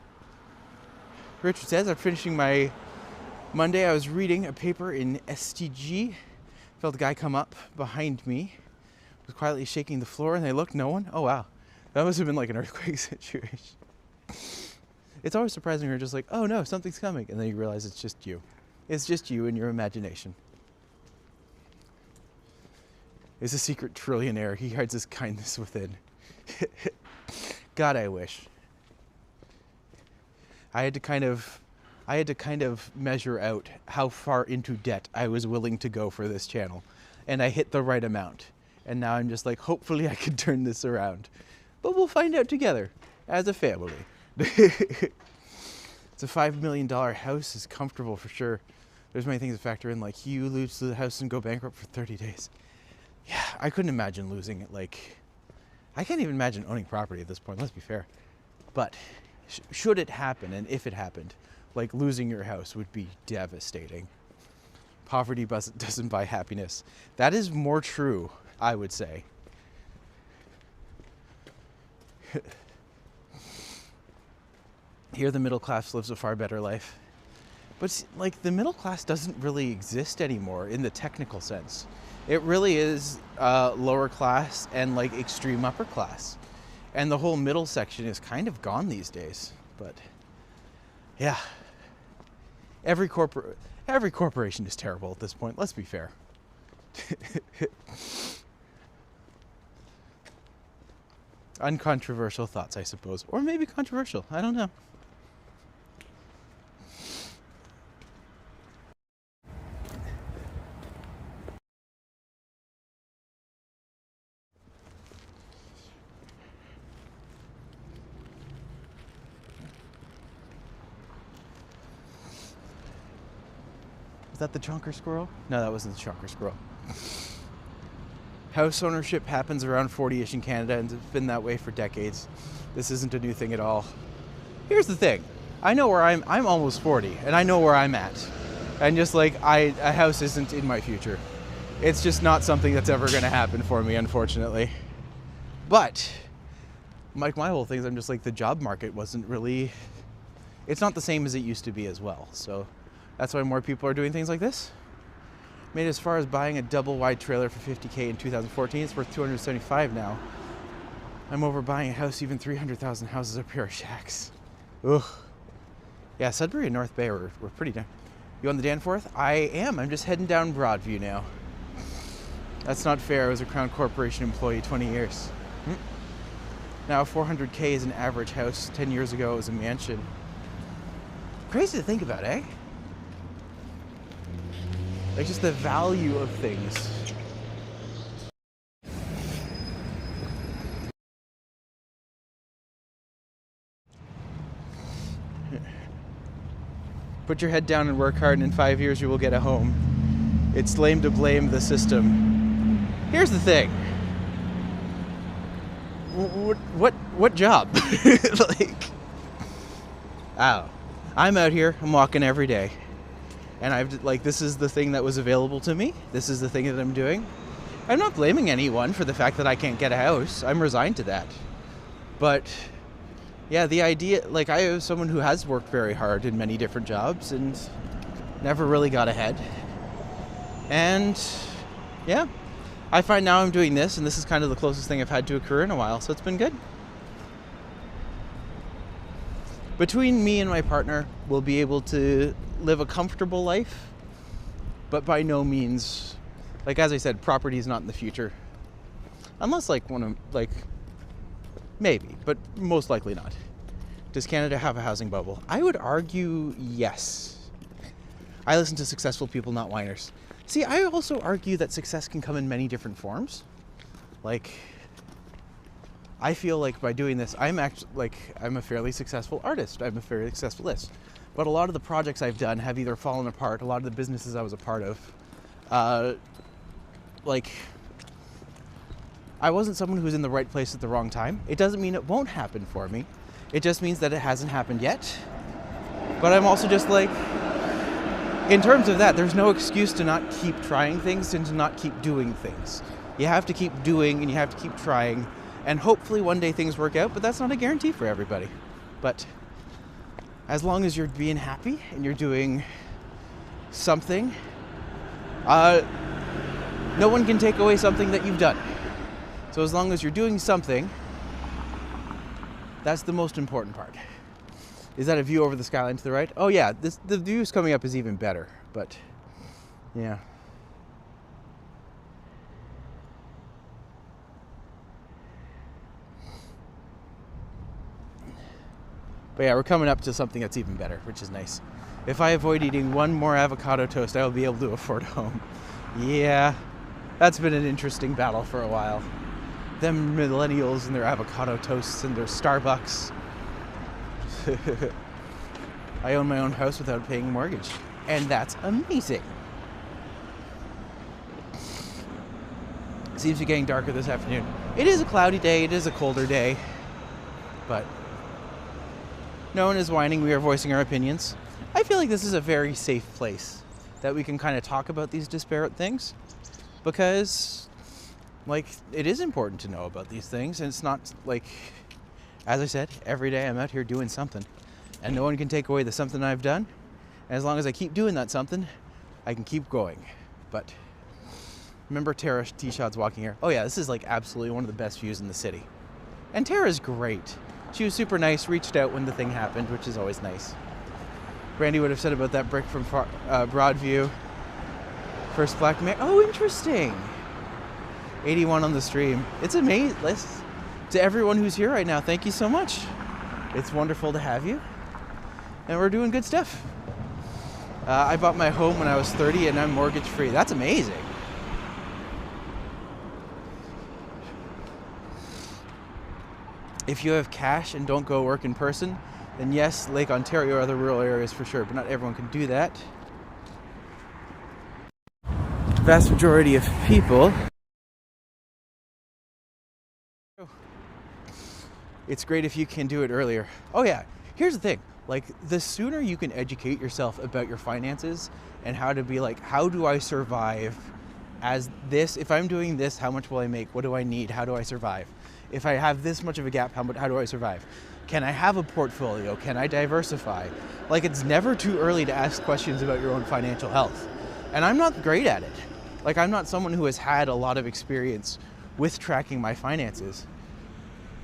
Richard says, I'm finishing my Monday. I was reading a paper in STG. Felt a guy come up behind me, was quietly shaking the floor, and they looked, no one. Oh, wow. That must have been like an earthquake situation. It's always surprising when you're just like, oh no, something's coming. And then you realize it's just you. It's just you and your imagination. Is a secret trillionaire. He hides his kindness within. God, I wish. I had to kind of measure out how far into debt I was willing to go for this channel. And I hit the right amount. And now I'm just like, hopefully I can turn this around. But we'll find out together as a family. It's a $5 million house. Is comfortable for sure. There's many things to factor in, like you lose the house and go bankrupt for 30 days. Yeah, I couldn't imagine losing it. Like, I can't even imagine owning property at this point, let's be fair. But should it happen, and if it happened, like losing your house would be devastating. Poverty doesn't buy happiness. That is more true, I would say. Here the middle class lives a far better life. But like the middle class doesn't really exist anymore in the technical sense. It really is lower class and like extreme upper class. And the whole middle section is kind of gone these days. But yeah, every corporation is terrible at this point, let's be fair. Uncontroversial thoughts, I suppose. Or maybe controversial, I don't know. Was that the chunker squirrel? No, that wasn't the chunker squirrel. House ownership happens around 40-ish in Canada, and it's been that way for decades. This isn't a new thing at all. Here's the thing. I know where I'm almost 40, and I know where I'm at. And just like, a house isn't in my future. It's just not something that's ever gonna happen for me, unfortunately. But, like my whole thing is I'm just like, the job market wasn't really, it's not the same as it used to be as well. So that's why more people are doing things like this. Made as far as buying a double wide trailer for $50K in 2014. It's worth $275 now. I'm over buying a house, even 300,000 houses up here are shacks. Ugh. Yeah, Sudbury and North Bay were pretty down. You on the Danforth? I am. I'm just heading down Broadview now. That's not fair. I was a Crown Corporation employee 20 years. Now 400K is an average house. 10 years ago it was a mansion. Crazy to think about, eh? Like just the value of things. Put your head down and work hard, and in 5 years you will get a home. It's lame to blame the system. Here's the thing. What job? Like, oh, I'm out here. I'm walking every day. And this is the thing that was available to me. This is the thing that I'm doing. I'm not blaming anyone for the fact that I can't get a house. I'm resigned to that. But yeah, the idea, like I am someone who has worked very hard in many different jobs and never really got ahead. And yeah, I find now I'm doing this, and this is kind of the closest thing I've had to a career in a while, so it's been good. Between me and my partner, we'll be able to live a comfortable life, but by no means Like, as I said, property is not in the future. Unless, like, maybe, but most likely not. Does Canada have a housing bubble? I would argue yes. I listen to successful people, not whiners. See, I also argue that success can come in many different forms. Like, I feel like by doing this, I'm a fairly successful artist. I'm a fairly successful list. But a lot of the projects I've done have either fallen apart. A lot of the businesses I was a part of, I wasn't someone who was in the right place at the wrong time. It doesn't mean it won't happen for me. It just means that it hasn't happened yet. But I'm also just like, in terms of that, there's no excuse to not keep trying things and to not keep doing things. You have to keep doing and you have to keep trying. And hopefully one day things work out, but that's not a guarantee for everybody. But as long as you're being happy and you're doing something, no one can take away something that you've done. So as long as you're doing something, that's the most important part. Is that a view over the skyline to the right? Oh yeah, the views coming up is even better, but yeah. But yeah, we're coming up to something that's even better, which is nice. If I avoid eating one more avocado toast, I will be able to afford a home. Yeah, that's been an interesting battle for a while. Them millennials and their avocado toasts and their Starbucks. I own my own house without paying a mortgage. And that's amazing. It seems to be getting darker this afternoon. It is a cloudy day, it is a colder day. But no one is whining, we are voicing our opinions. I feel like this is a very safe place that we can kind of talk about these disparate things. Because, like, it is important to know about these things. And it's not like, as I said, every day I'm out here doing something. And no one can take away the something I've done. And as long as I keep doing that something, I can keep going. But remember Tara T-Shots walking here? Oh yeah, this is like absolutely one of the best views in the city. And Tara's great. She was super nice, reached out when the thing happened, which is always nice. Brandy would have said about that brick from Broadview. First black man. Oh, interesting. 81 on the stream. It's amazing. To everyone who's here right now, thank you so much. It's wonderful to have you. And we're doing good stuff. I bought my home when I was 30 and I'm mortgage free. That's amazing. If you have cash and don't go work in person, then yes, Lake Ontario or other rural areas for sure, but not everyone can do that. The vast majority of people, it's great if you can do it earlier. Oh yeah, here's the thing. Like, the sooner you can educate yourself about your finances and how to be like, how do I survive as this? If I'm doing this, how much will I make? What do I need? How do I survive? If I have this much of a gap, how do I survive? Can I have a portfolio? Can I diversify? Like, it's never too early to ask questions about your own financial health. And I'm not great at it. Like, I'm not someone who has had a lot of experience with tracking my finances.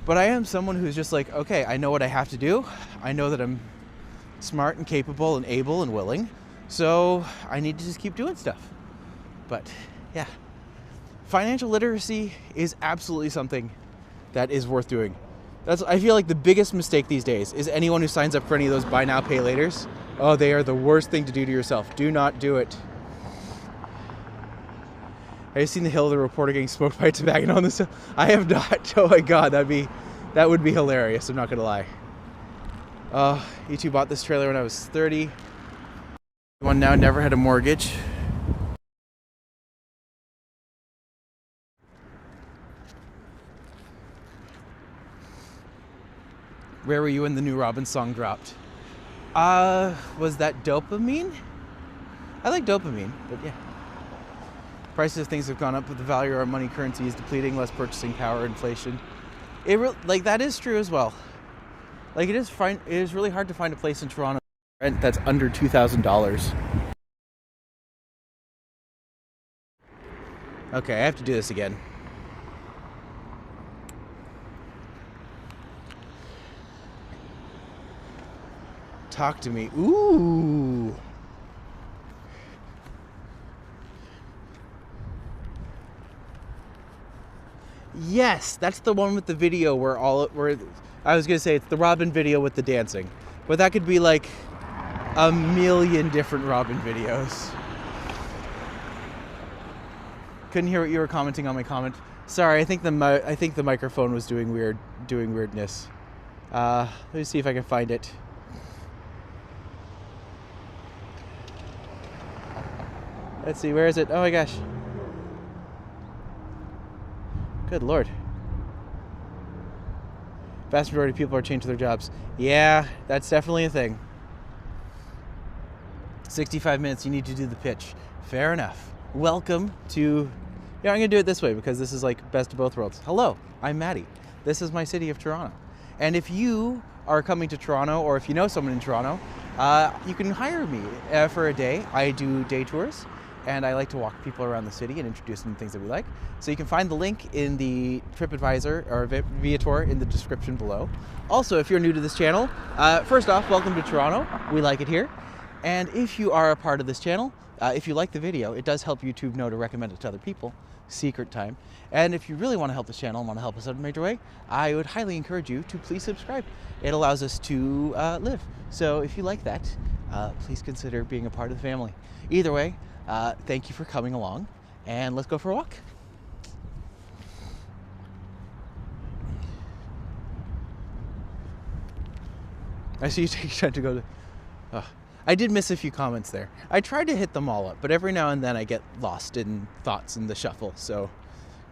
But I am someone who's just like, okay, I know what I have to do. I know that I'm smart and capable and able and willing. So I need to just keep doing stuff. But yeah, financial literacy is absolutely something that is worth doing. I feel like the biggest mistake these days is anyone who signs up for any of those buy now, pay laters. Oh, they are the worst thing to do to yourself. Do not do it. Have you seen the hill of the reporter getting smoked by a tobacco on this hill? I have not. Oh my god, that would be hilarious, I'm not gonna lie. E2 bought this trailer when I was 30. One now never had a mortgage. Where were you when the new Robin song dropped? Was that dopamine? I like dopamine, but yeah. Prices of things have gone up, but the value of our money currency is depleting, less purchasing power, inflation. That is true as well. Like, it is really hard to find a place in Toronto rent that's under $2,000. Okay, I have to do this again. Talk to me. Ooh. Yes, that's the one with the video where I was gonna say it's the Robin video with the dancing, but that could be like a million different Robin videos. Couldn't hear what you were commenting on my comment. Sorry, I think the microphone was doing weirdness. Let me see if I can find it. Let's see, where is it? Oh my gosh. Good Lord. Vast majority of people are changing their jobs. Yeah, that's definitely a thing. 65 minutes, you need to do the pitch. Fair enough. Welcome to... Yeah, I'm going to do it this way because this is like best of both worlds. Hello, I'm Matti. This is my city of Toronto. And if you are coming to Toronto, or if you know someone in Toronto, you can hire me for a day. I do day tours, and I like to walk people around the city and introduce them to things that we like. So you can find the link in the TRIPADVISOR or VIATOR in the description below. Also, if you're new to this channel, first off, welcome to Toronto. We like it here. And if you are a part of this channel, if you like the video, it does help YouTube know to recommend it to other people. Secret time. And if you really want to help this channel and want to help us out in a major way, I would highly encourage you to please subscribe. It allows us to live. So if you like that, please consider being a part of the family. Either way, thank you for coming along, and let's go for a walk. I see you take time to go to... I did miss a few comments there. I tried to hit them all up, but every now and then I get lost in thoughts in the shuffle. So,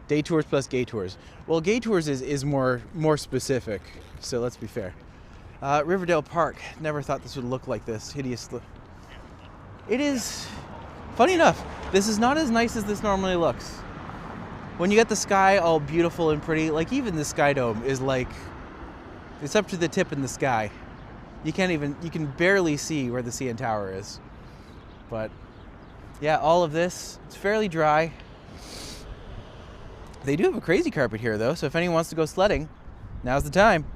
day tours plus gay tours. Well, gay tours is more specific, so let's be fair. Riverdale Park. Never thought this would look like this. Hideous. It is... Funny enough, this is not as nice as this normally looks. When you get the sky all beautiful and pretty, like even the Sky Dome is like... It's up to the tip in the sky. You can barely see where the CN Tower is. But yeah, all of this, it's fairly dry. They do have a crazy carpet here though, so if anyone wants to go sledding, now's the time.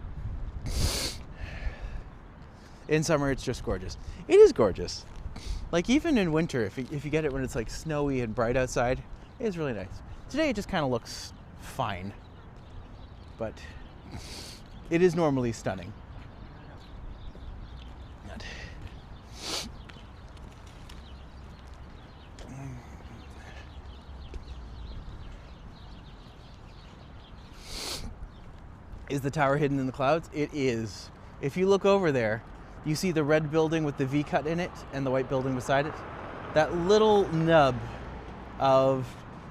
In summer, it's just gorgeous. It is gorgeous. Like even in winter, if you get it when it's like snowy and bright outside, it's really nice. Today it just kind of looks fine, but it is normally stunning. Is the tower hidden in the clouds? It is. If you look over there, you see the red building with the V cut in it and the white building beside it. That little nub of...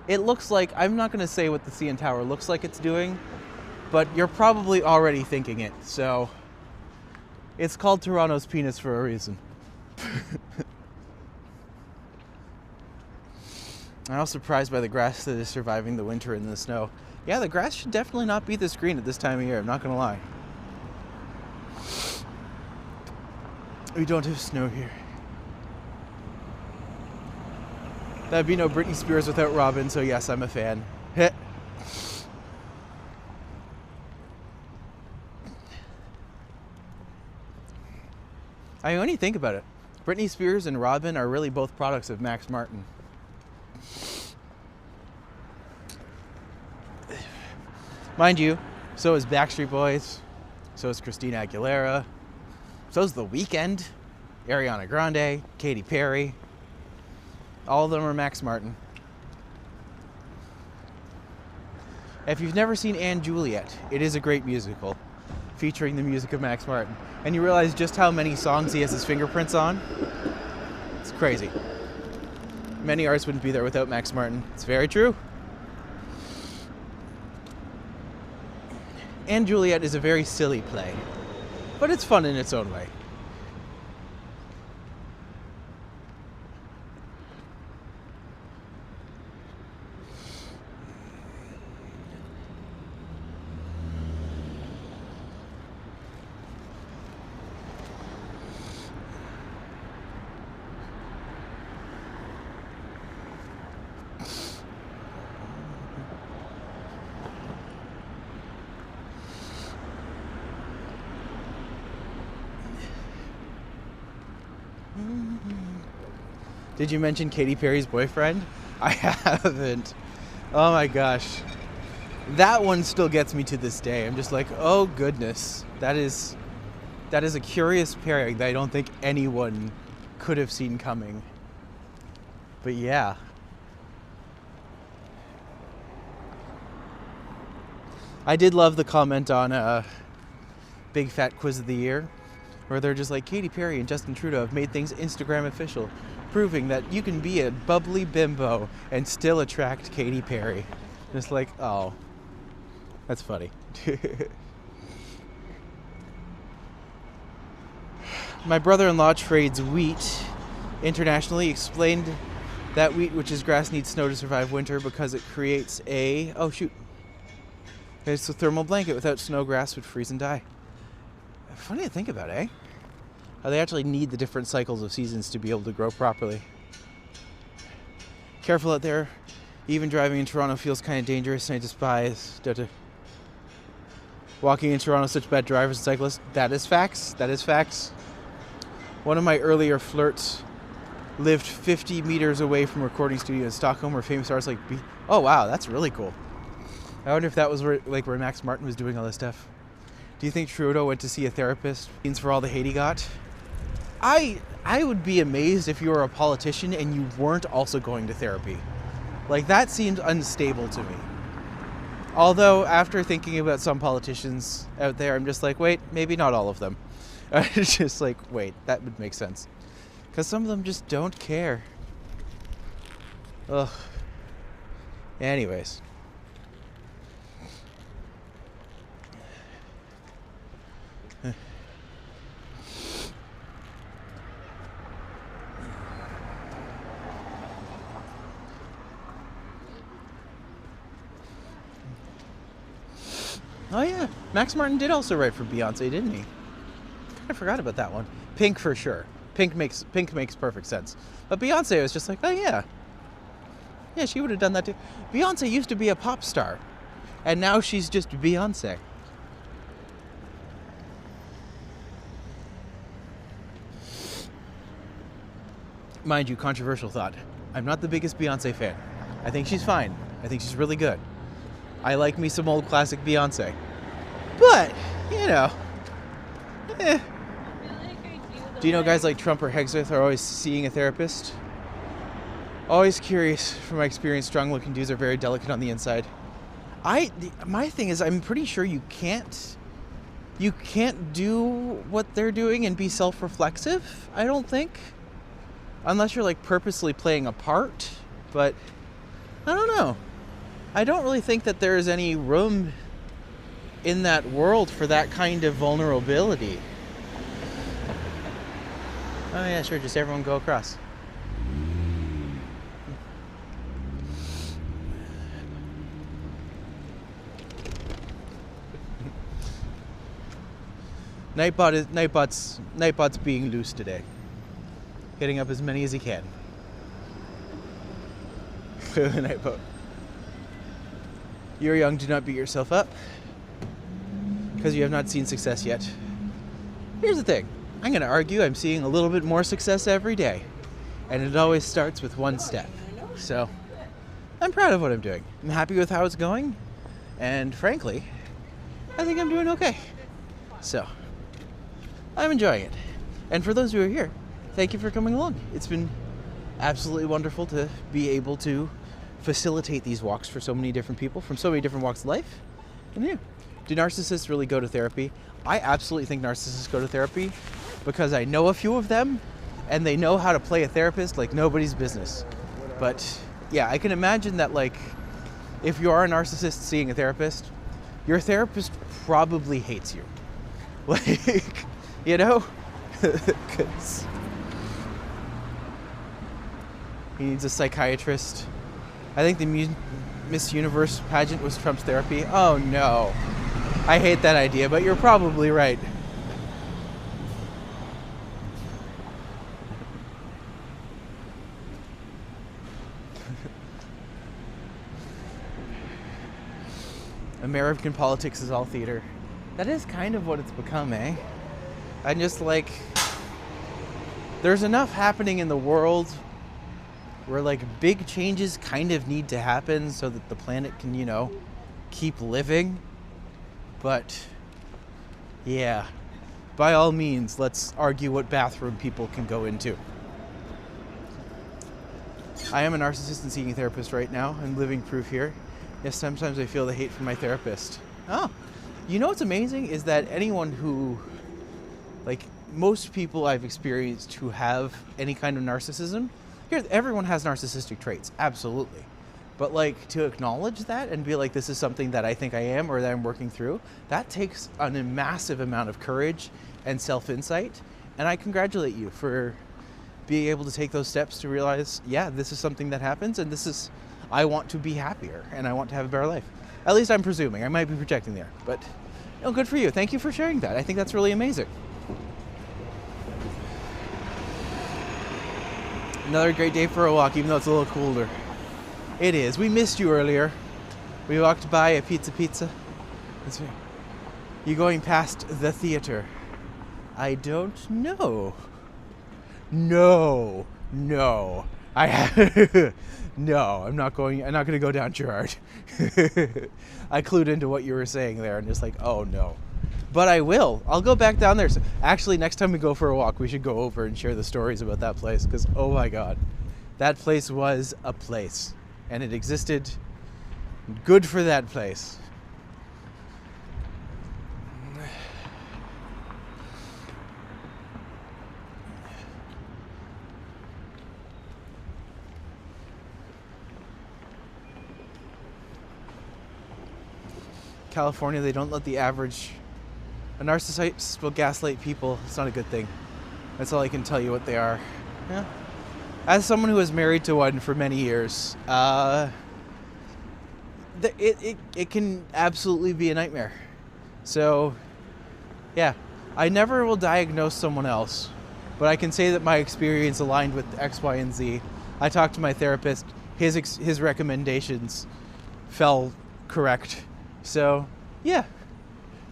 It looks like... I'm not going to say what the CN Tower looks like it's doing, but you're probably already thinking it. So, it's called Toronto's penis for a reason. I'm also surprised by the grass that is surviving the winter and the snow. Yeah, the grass should definitely not be this green at this time of year, I'm not gonna lie. We don't have snow here. That'd be no Britney Spears without Robin, so yes, I'm a fan. I mean, when you think about it, Britney Spears and Robin are really both products of Max Martin. Mind you, so is Backstreet Boys, so is Christina Aguilera, so is The Weeknd, Ariana Grande, Katy Perry. All of them are Max Martin. If you've never seen & Juliet, it is a great musical featuring the music of Max Martin. And you realize just how many songs he has his fingerprints on? It's crazy. Many artists wouldn't be there without Max Martin. It's very true. & Juliet is a very silly play, but it's fun in its own way. Did you mention Katy Perry's boyfriend? I haven't. Oh my gosh. That one still gets me to this day. I'm just like, oh goodness, that is a curious pairing that I don't think anyone could have seen coming. But yeah. I did love the comment on Big Fat Quiz of the Year, where they're just like, Katy Perry and Justin Trudeau have made things Instagram official, proving that you can be a bubbly bimbo and still attract Katy Perry. Just like, oh, that's funny. My brother-in-law trades wheat internationally. Explained that wheat, which is grass, needs snow to survive winter because it creates it's a thermal blanket. Without snow, grass would freeze and die. Funny to think about, eh? How they actually need the different cycles of seasons to be able to grow properly. Careful out there. Even driving in Toronto feels kind of dangerous, and I despise walking in Toronto. Such bad drivers and cyclists. That is facts. That is facts. One of my earlier flirts lived 50 meters away from a recording studio in Stockholm, where famous artists like Oh wow, that's really cool. I wonder if that was where Max Martin was doing all this stuff. Do you think Trudeau went to see a therapist for all the hate he got? I would be amazed if you were a politician and you weren't also going to therapy. Like, that seems unstable to me. Although, after thinking about some politicians out there, I'm just like, wait, maybe not all of them. It's just like, wait, that would make sense. Because some of them just don't care. Ugh. Anyways. Oh yeah, Max Martin did also write for Beyonce, didn't he? I forgot about that one. Pink for sure. Pink makes perfect sense. But Beyonce was just like, oh yeah. Yeah, she would have done that too. Beyonce used to be a pop star, and now she's just Beyonce. Mind you, controversial thought. I'm not the biggest Beyonce fan. I think she's fine. I think she's really good. I like me some old classic Beyonce. But, you know, Do you know guys like Trump or Hegseth are always seeing a therapist? Always curious. From my experience, strong-looking dudes are very delicate on the inside. My thing is, I'm pretty sure you can't do what they're doing and be self-reflexive, I don't think. Unless you're like purposely playing a part. But I don't know. I don't really think that there is any room in that world for that kind of vulnerability. Oh yeah, sure, just everyone go across. Nightbot's being loose today. Getting up as many as he can. Nightbot. You're young, do not beat yourself up, because you have not seen success yet. Here's the thing. I'm going to argue I'm seeing a little bit more success every day. And it always starts with one step. So, I'm proud of what I'm doing. I'm happy with how it's going. And frankly, I think I'm doing okay. So, I'm enjoying it. And for those who are here, thank you for coming along. It's been absolutely wonderful to be able to facilitate these walks for so many different people from so many different walks of life. And yeah, do narcissists really go to therapy? I absolutely think narcissists go to therapy because I know a few of them and they know how to play a therapist like nobody's business. But yeah, I can imagine that, like, if you are a narcissist seeing a therapist, your therapist probably hates you. Like, you know? 'Cause he needs a psychiatrist. I think the Miss Universe pageant was Trump's therapy. Oh no. I hate that idea, but you're probably right. American politics is all theater. That is kind of what it's become, eh? I'm just like, there's enough happening in the world where like big changes kind of need to happen so that the planet can, you know, keep living. But yeah, by all means, let's argue what bathroom people can go into. I am a narcissist and seeking therapist right now and living proof here. Yes, sometimes I feel the hate from my therapist. Oh, you know what's amazing is that anyone who, like most people I've experienced who have any kind of narcissism, here everyone has narcissistic traits, absolutely. But like to acknowledge that and be like, this is something that I think I am or that I'm working through, that takes a massive amount of courage and self-insight. And I congratulate you for being able to take those steps to realize, yeah, this is something that happens and this is, I want to be happier and I want to have a better life. At least I'm presuming. I might be projecting there, but good for you. Thank you for sharing that. I think that's really amazing. Another great day for a walk, even though it's a little colder. It is. We missed you earlier. We walked by a pizza. That's right. You going past the theater? I don't know. No. No, I'm not going to go down Gerard. I clued into what you were saying there and just like, oh no. But I will. I'll go back down there. So actually, next time we go for a walk, we should go over and share the stories about that place because, oh my God, that place was a place and it existed. Good for that place. California, they don't let the average. A narcissist will gaslight people. It's not a good thing. That's all I can tell you what they are. Yeah. As someone who was married to one for many years, it can absolutely be a nightmare. So, yeah, I never will diagnose someone else, but I can say that my experience aligned with X, Y, and Z. I talked to my therapist. His recommendations fell correct. So, yeah,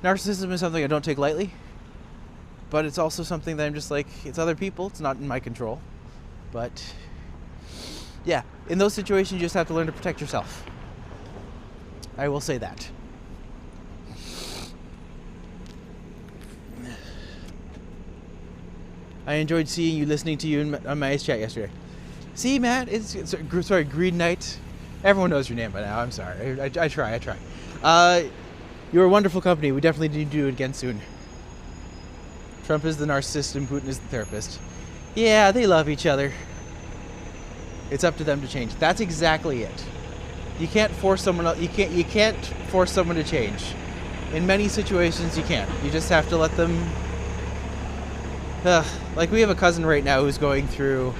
narcissism is something I don't take lightly, but it's also something that I'm just like, it's other people, it's not in my control. But, yeah, in those situations, you just have to learn to protect yourself. I will say that. I enjoyed seeing you, listening to you on my ice chat yesterday. See, Matt, it's sorry, Green Knight. Everyone knows your name by now, I'm sorry. I try. You're a wonderful company. We definitely need to do it again soon. Trump is the narcissist and Putin is the therapist. Yeah, they love each other. It's up to them to change. That's exactly it. You can't force someone else. You can't force someone to change. In many situations, you can't. You just have to let them. Like we have a cousin right now who's going through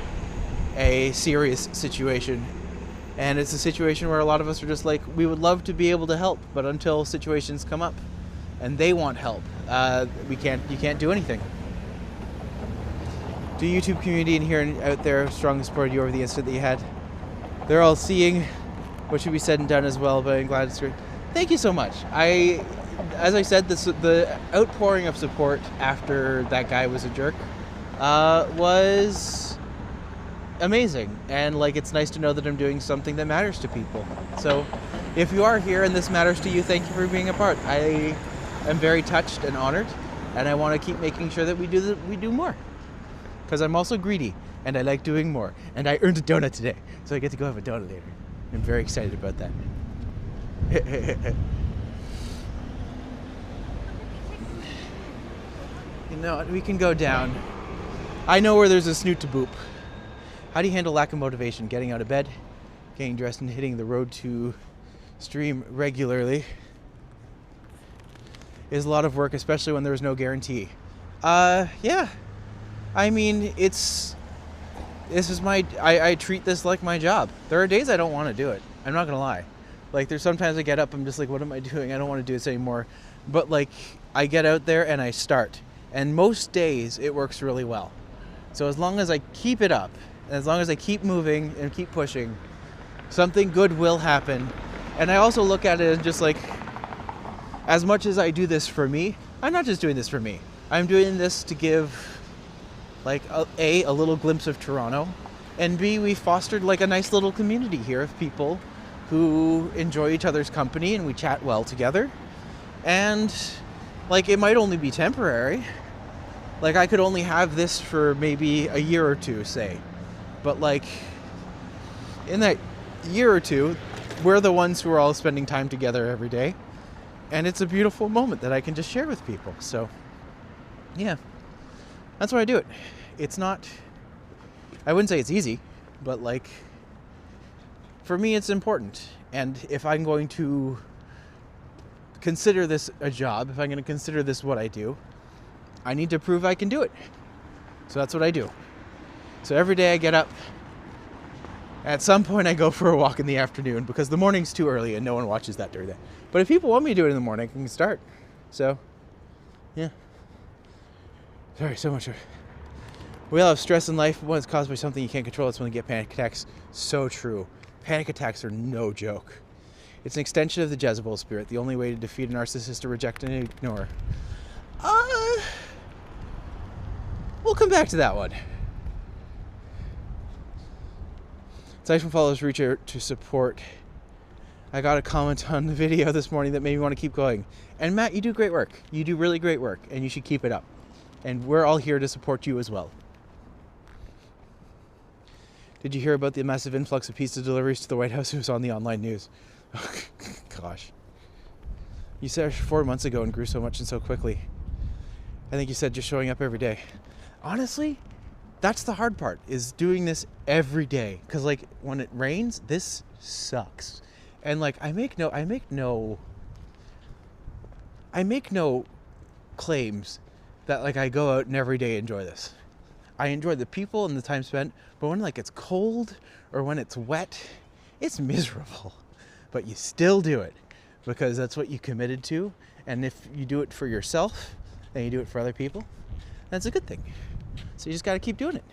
a serious situation. And it's a situation where a lot of us are just like, we would love to be able to help, but until situations come up and they want help, you can't do anything. The YouTube community in here and out there strongly supported you over the incident that you had. They're all seeing what should be said and done as well, but I'm glad it's great. Thank you so much. As I said, the outpouring of support after that guy was a jerk was amazing, and like it's nice to know that I'm doing something that matters to people. So if you are here and this matters to you, thank you for being a part. I am very touched and honored, and I want to keep making sure that we do more, because I'm also greedy and I like doing more, and I earned a donut today, so I get to go have a donut later. I'm very excited about that. You know what, we can go down. I know where there's a snoot to boop. How do you handle lack of motivation? Getting out of bed, getting dressed, and hitting the road to stream regularly is a lot of work, especially when there's no guarantee. Yeah. I mean, I treat this like my job. There are days I don't want to do it. I'm not going to lie. Like, there's sometimes I get up, I'm just like, what am I doing? I don't want to do this anymore. But, like, I get out there and I start. And most days it works really well. So as long as I keep it up, and as long as I keep moving and keep pushing, something good will happen. And I also look at it as just like, as much as I do this for me, I'm not just doing this for me. I'm doing this to give, like, a little glimpse of Toronto, and B, we fostered like a nice little community here of people who enjoy each other's company and we chat well together. And like, it might only be temporary. Like, I could only have this for maybe a year or two, say. But like, in that year or two, we're the ones who are all spending time together every day. And it's a beautiful moment that I can just share with people. So, yeah, that's why I do it. It's not, I wouldn't say it's easy, but like, for me, it's important. And if I'm going to consider this a job, if I'm going to consider this what I do, I need to prove I can do it. So that's what I do. So every day I get up. At some point I go for a walk in the afternoon because the morning's too early and no one watches that during the day. But if people want me to do it in the morning, I can start. So, yeah. Sorry, so much. We all have stress in life. When it's caused by something you can't control, it's when you get panic attacks. So true. Panic attacks are no joke. It's an extension of the Jezebel spirit. The only way to defeat a narcissist is to reject and ignore. We'll come back to that one. Thanks for followers reach out to support. I got a comment on the video this morning that made me want to keep going. And Matt, you do great work. You do really great work, and you should keep it up. And we're all here to support you as well. Did you hear about the massive influx of pizza deliveries to the White House? It was on the online news. Gosh. You said 4 months ago and grew so much and so quickly. I think you said just showing up every day. Honestly, that's the hard part, is doing this every day. Because like, when it rains, this sucks. And like, I make no claims that like I go out and every day enjoy this. I enjoy the people and the time spent, but when like it's cold or when it's wet, it's miserable. But you still do it because that's what you committed to. And if you do it for yourself and you do it for other people, that's a good thing. So you just got to keep doing it.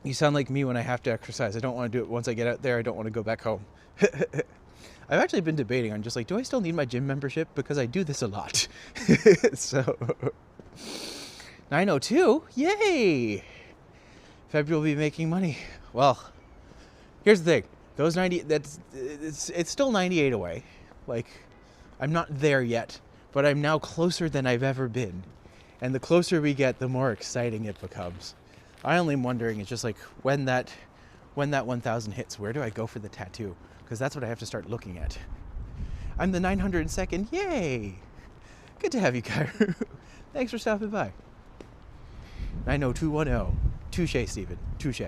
You sound like me when I have to exercise. I don't want to do it once I get out there. I don't want to go back home. I've actually been debating on just like, do I still need my gym membership? Because I do this a lot. So 902, yay! February will be making money. Well, here's the thing. Those 90, it's still 98 away. Like, I'm not there yet, but I'm now closer than I've ever been. And the closer we get, the more exciting it becomes. I only am wondering, it's just like, when that 1,000 hits, where do I go for the tattoo? Because that's what I have to start looking at. I'm the 902nd, yay! Good to have you, Kyru. Thanks for stopping by. 90210. Touche, Stephen. Touche.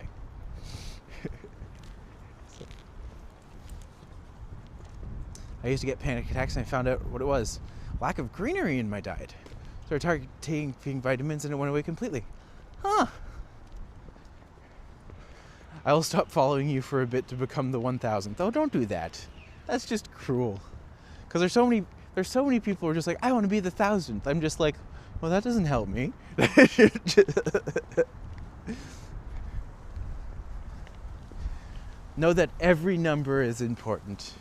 I used to get panic attacks and I found out what it was. Lack of greenery in my diet. Started taking vitamins and it went away completely. Huh. I will stop following you for a bit to become the 1,000th. Oh, don't do that. That's just cruel. Because there's so many people who are just like, I want to be the 1,000th. I'm just like, well, that doesn't help me. Know that every number is important,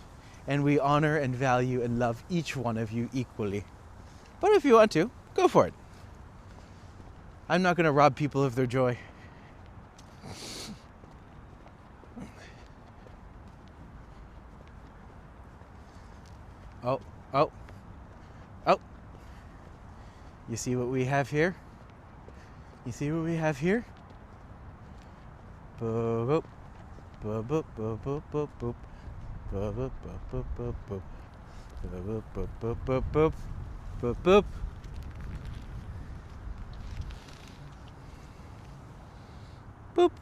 and we honor and value and love each one of you equally. But if you want to, go for it. I'm not going to rob people of their joy. Oh. You see what we have here? You see what we have here? Boop, boop, boop, boop, boop, boop, boop. Boop, boop, boop, boop, boop. Boop, boop, boop, boop, boop. Boop, boop. Boop.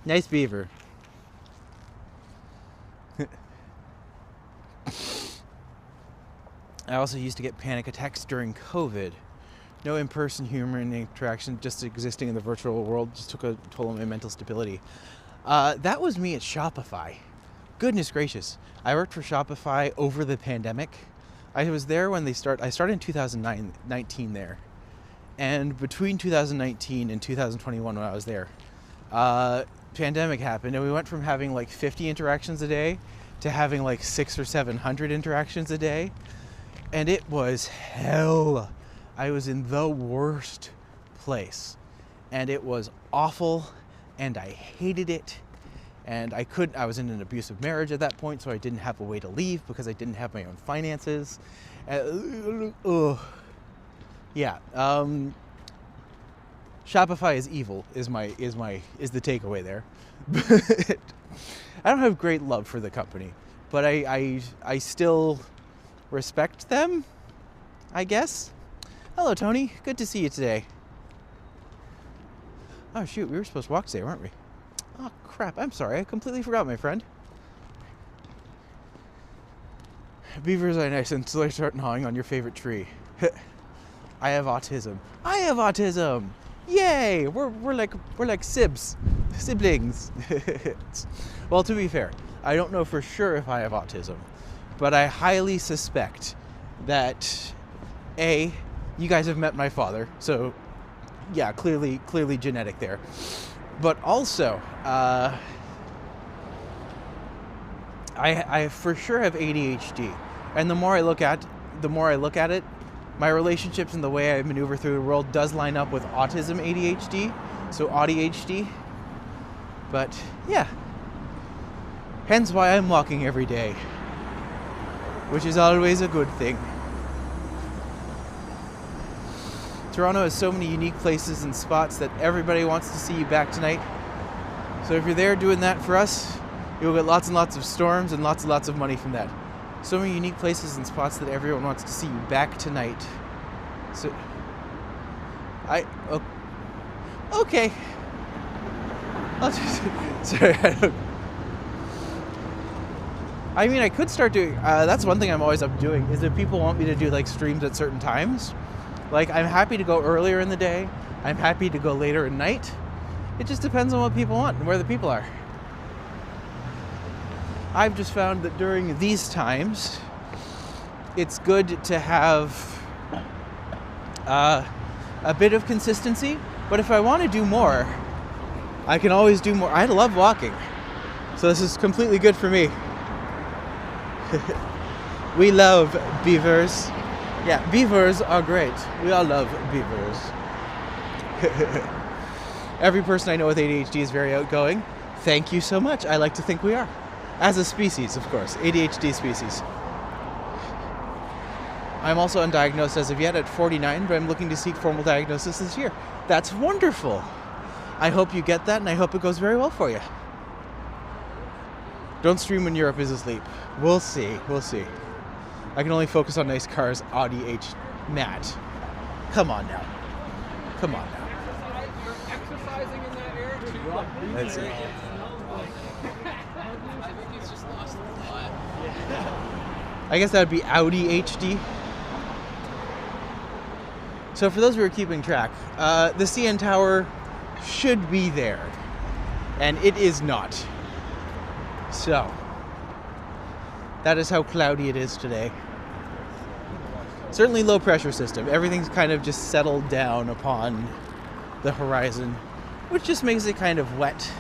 Nice beaver. I also used to get panic attacks during COVID. No in-person human interaction, just existing in the virtual world just took a toll on my mental stability. That was me at Shopify. Goodness gracious. I worked for Shopify over the pandemic. I was there when I started in 2019 there. And between 2019 and 2021 when I was there, pandemic happened and we went from having like 50 interactions a day to having like 600 or 700 interactions a day. And it was hell. I was in the worst place. and it was awful, and I hated it. And I was in an abusive marriage at that point, so I didn't have a way to leave because I didn't have my own finances. Yeah. Shopify is evil is the takeaway there. But I don't have great love for the company, but I still respect them, I guess. Hello, Tony. Good to see you today. Oh shoot, we were supposed to walk today, weren't we? Oh crap, I'm sorry. I completely forgot, my friend. Beavers are nice until they start gnawing on your favorite tree. I have autism. I have autism! Yay! We're like siblings. Well, to be fair, I don't know for sure if I have autism, but I highly suspect that A, you guys have met my father, so yeah, clearly genetic there. But also, I for sure have ADHD, and the more I look at it, my relationships and the way I maneuver through the world does line up with autism ADHD, so ADHD. But yeah, hence why I'm walking every day, which is always a good thing. Toronto has so many unique places and spots that everybody wants to see you back tonight. So if you're there doing that for us, you'll get lots and lots of storms and lots of money from that. So many unique places and spots that everyone wants to see you back tonight. So, okay. I'll just, sorry, I mean, I could start doing, that's one thing I'm always up doing, is that people want me to do like streams at certain times. Like, I'm happy to go earlier in the day. I'm happy to go later at night. It just depends on what people want and where the people are. I've just found that during these times, it's good to have a bit of consistency. But if I want to do more, I can always do more. I love walking, so this is completely good for me. We love beavers. Yeah, beavers are great. We all love beavers. Every person I know with ADHD is very outgoing. Thank you so much. I like to think we are. As a species, of course. ADHD species. I'm also undiagnosed as of yet at 49, but I'm looking to seek formal diagnosis this year. That's wonderful. I hope you get that, and I hope it goes very well for you. Don't stream when Europe is asleep. We'll see. We'll see. I can only focus on nice cars. Audi H. Matt. Come on now. Come on now. You're exercising in that air too. Let's see. I think he's just lost a lot. I guess that would be Audi HD. So for those who are keeping track, the CN Tower should be there, and it is not. So that is how cloudy it is today. Certainly low pressure system. Everything's kind of just settled down upon the horizon, which just makes it kind of wet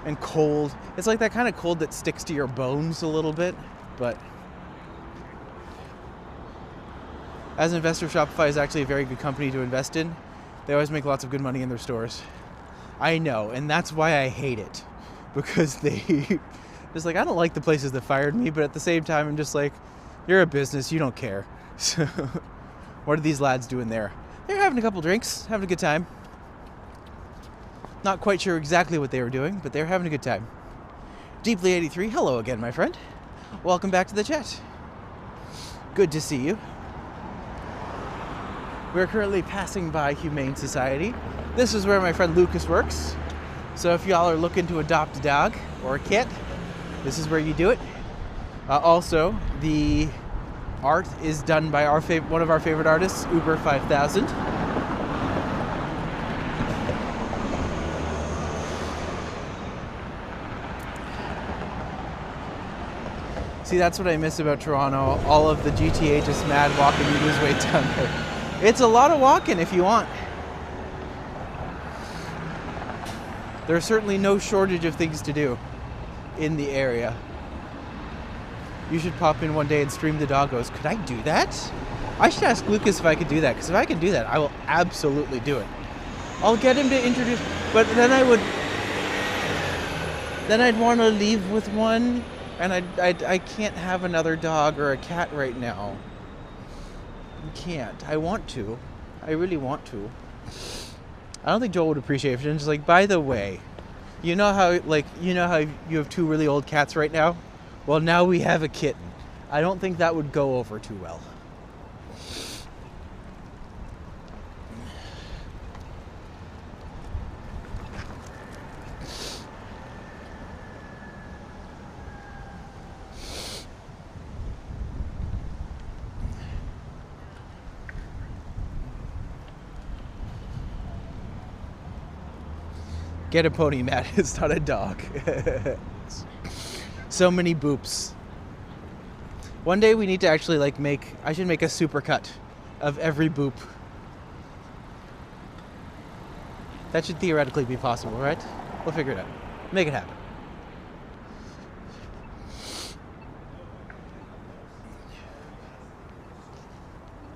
and cold. It's like that kind of cold that sticks to your bones a little bit, but as an investor, Shopify is actually a very good company to invest in. They always make lots of good money in their stores. I know, and that's why I hate it, because they just like, I don't like the places that fired me, but at the same time, I'm just like, you're a business, you don't care. So what are these lads doing there? They're having a couple drinks, having a good time. Not quite sure exactly what they were doing, but they're having a good time. Deeply83, hello again, my friend. Welcome back to the chat. Good to see you. We're currently passing by Humane Society. This is where my friend Lucas works. So if y'all are looking to adopt a dog or a cat, this is where you do it. Also, the art is done by one of our favorite artists, Uber 5000. See, that's what I miss about Toronto. All of the GTA just mad walking you lose weight down there. It's a lot of walking if you want. There's certainly no shortage of things to do in the area. You should pop in one day and stream the doggos. Could I do that? I should ask Lucas if I could do that, because if I can do that, I will absolutely do it. I'll get him to introduce, but then I'd want to leave with one, and I can't have another dog or a cat right now. I can't. I want to. I really want to. I don't think Joel would appreciate it if it's like, by the way, you know how you have 2 really old cats right now? Well, now we have a kitten. I don't think that would go over too well. Get a pony, Matt. It's not a dog. So many boops. One day we need to actually I should make a supercut of every boop. That should theoretically be possible, right? We'll figure it out. Make it happen.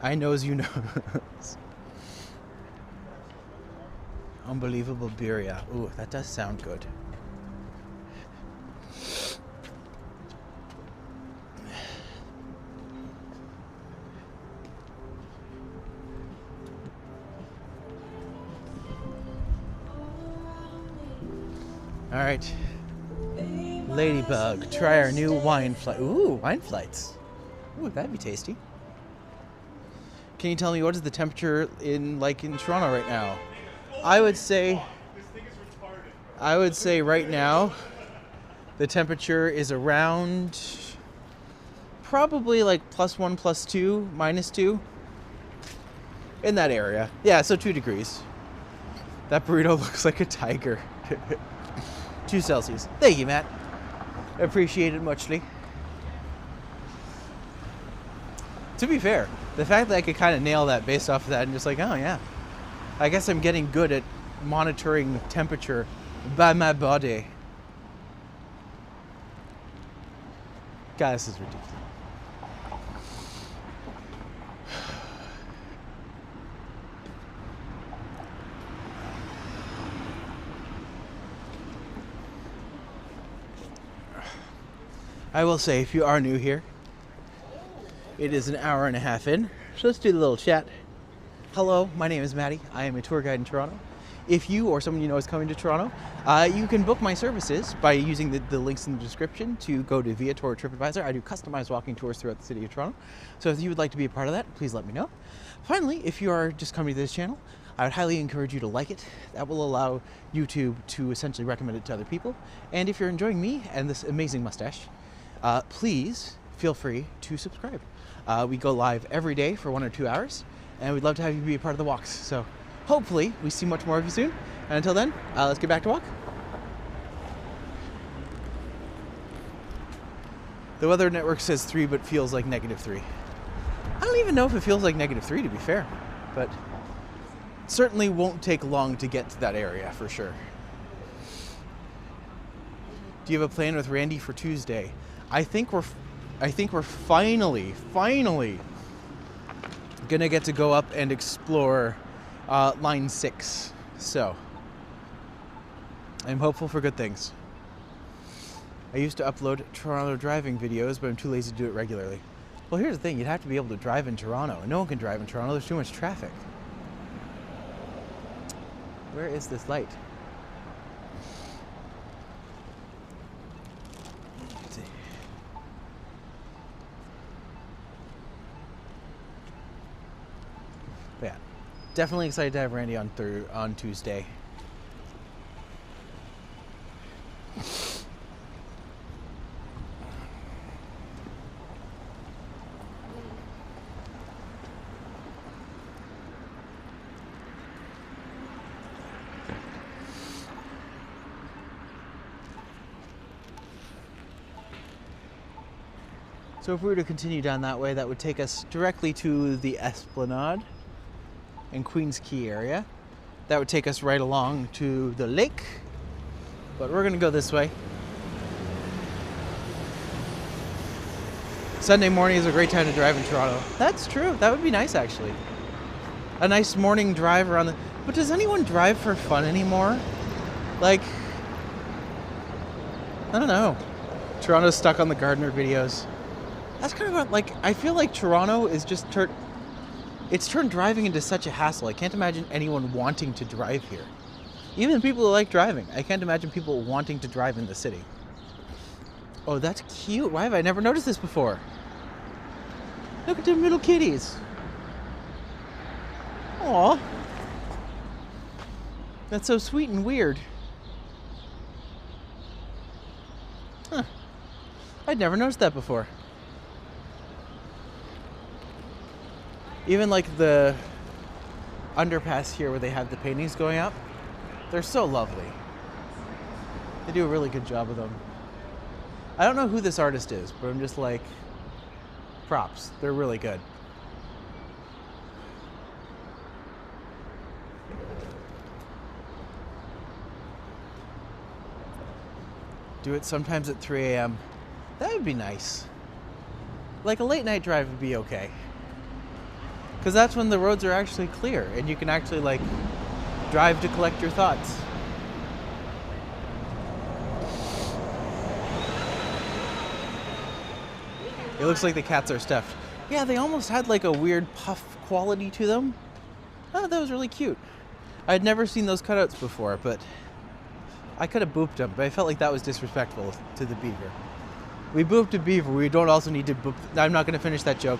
I knows you knows. Unbelievable birria. Ooh, that does sound good. All right. Ladybug, try our new wine flight. Ooh, wine flights. Ooh, that'd be tasty. Can you tell me what is the temperature in Toronto right now? I would say right now the temperature is around probably +1, +2, -2 in that area. Yeah, so 2 degrees. That burrito looks like a tiger. 2 Celsius. Thank you, Matt. Appreciate it muchly. To be fair, the fact that I could kind of nail that based off of that and just oh yeah. I guess I'm getting good at monitoring temperature by my body. God, this is ridiculous. I will say, if you are new here, it is an hour and a half in, so let's do the little chat. Hello, my name is Matti. I am a tour guide in Toronto. If you or someone you know is coming to Toronto, you can book my services by using the links in the description to go to VIATOR or TRIPADVISOR. I do customized walking tours throughout the city of Toronto. So if you would like to be a part of that, please let me know. Finally, if you are just coming to this channel, I would highly encourage you to like it. That will allow YouTube to essentially recommend it to other people. And if you're enjoying me and this amazing mustache, please feel free to subscribe. We go live every day for 1 or 2 hours, and we'd love to have you be a part of the walks. So hopefully we see much more of you soon. And until then, let's get back to walk. The Weather Network says 3, but feels like -3. I don't even know if it feels like -3, to be fair, but it certainly won't take long to get to that area for sure. Do you have a plan with Randy for Tuesday? I think we're finally gonna get to go up and explore line 6. So I'm hopeful for good things. I used to upload Toronto driving videos, but I'm too lazy to do it regularly. Well, here's the thing, you'd have to be able to drive in Toronto, and no one can drive in Toronto, there's too much traffic. Where is this light? Let's see. But yeah, definitely excited to have Randy on Tuesday. So if we were to continue down that way, that would take us directly to the Esplanade and Queens Quay area. That would take us right along to the lake, but we're gonna go this way. Sunday morning is a great time to drive in Toronto. That's true, that would be nice actually. A nice morning drive around But does anyone drive for fun anymore? Like, I don't know. Toronto's stuck on the Gardner videos. That's kind of like, I feel like Toronto is just it's turned driving into such a hassle. I can't imagine anyone wanting to drive here. Even people who like driving, I can't imagine people wanting to drive in the city. Oh, that's cute. Why have I never noticed this before? Look at them little kitties. Aw. That's so sweet and weird. Huh. I'd never noticed that before. Even like the underpass here where they have the paintings going up, they're so lovely. They do a really good job of them. I don't know who this artist is, but I'm just like, props. They're really good. Do it sometimes at 3 a.m. That would be nice. Like a late night drive would be okay. Because that's when the roads are actually clear and you can actually like drive to collect your thoughts. It looks like the cats are stuffed. Yeah, they almost had like a weird puff quality to them. I thought that was really cute. I'd never seen those cutouts before, but I could have booped them, but I felt like that was disrespectful to the beaver. We booped a beaver, we don't also need to boop. I'm not going to finish that joke.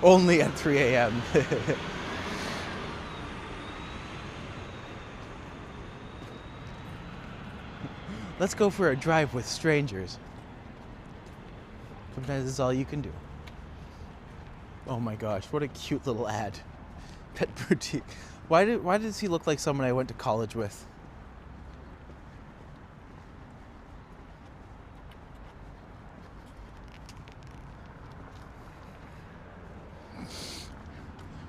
Only at 3 a.m. Let's go for a drive with strangers. Sometimes it's all you can do. Oh my gosh, what a cute little ad. Pet boutique. Why does he look like someone I went to college with?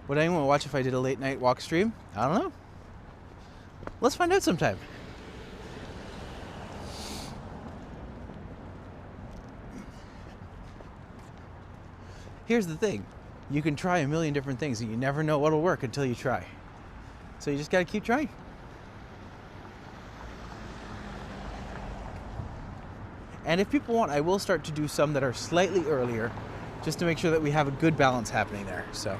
Would anyone watch if I did a late night walk stream? I don't know. Let's find out sometime. Here's the thing. You can try a million different things and you never know what'll work until you try. So you just gotta keep trying. And if people want, I will start to do some that are slightly earlier just to make sure that we have a good balance happening there. So.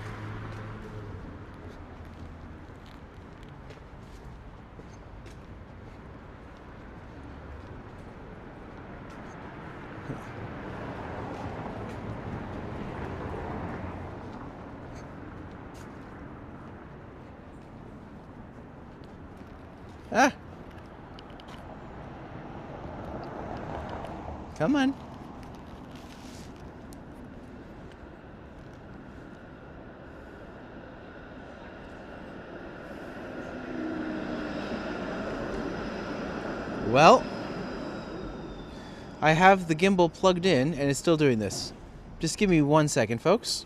Ah! Come on. Well, I have the gimbal plugged in and it's still doing this. Just give me 1 second, folks.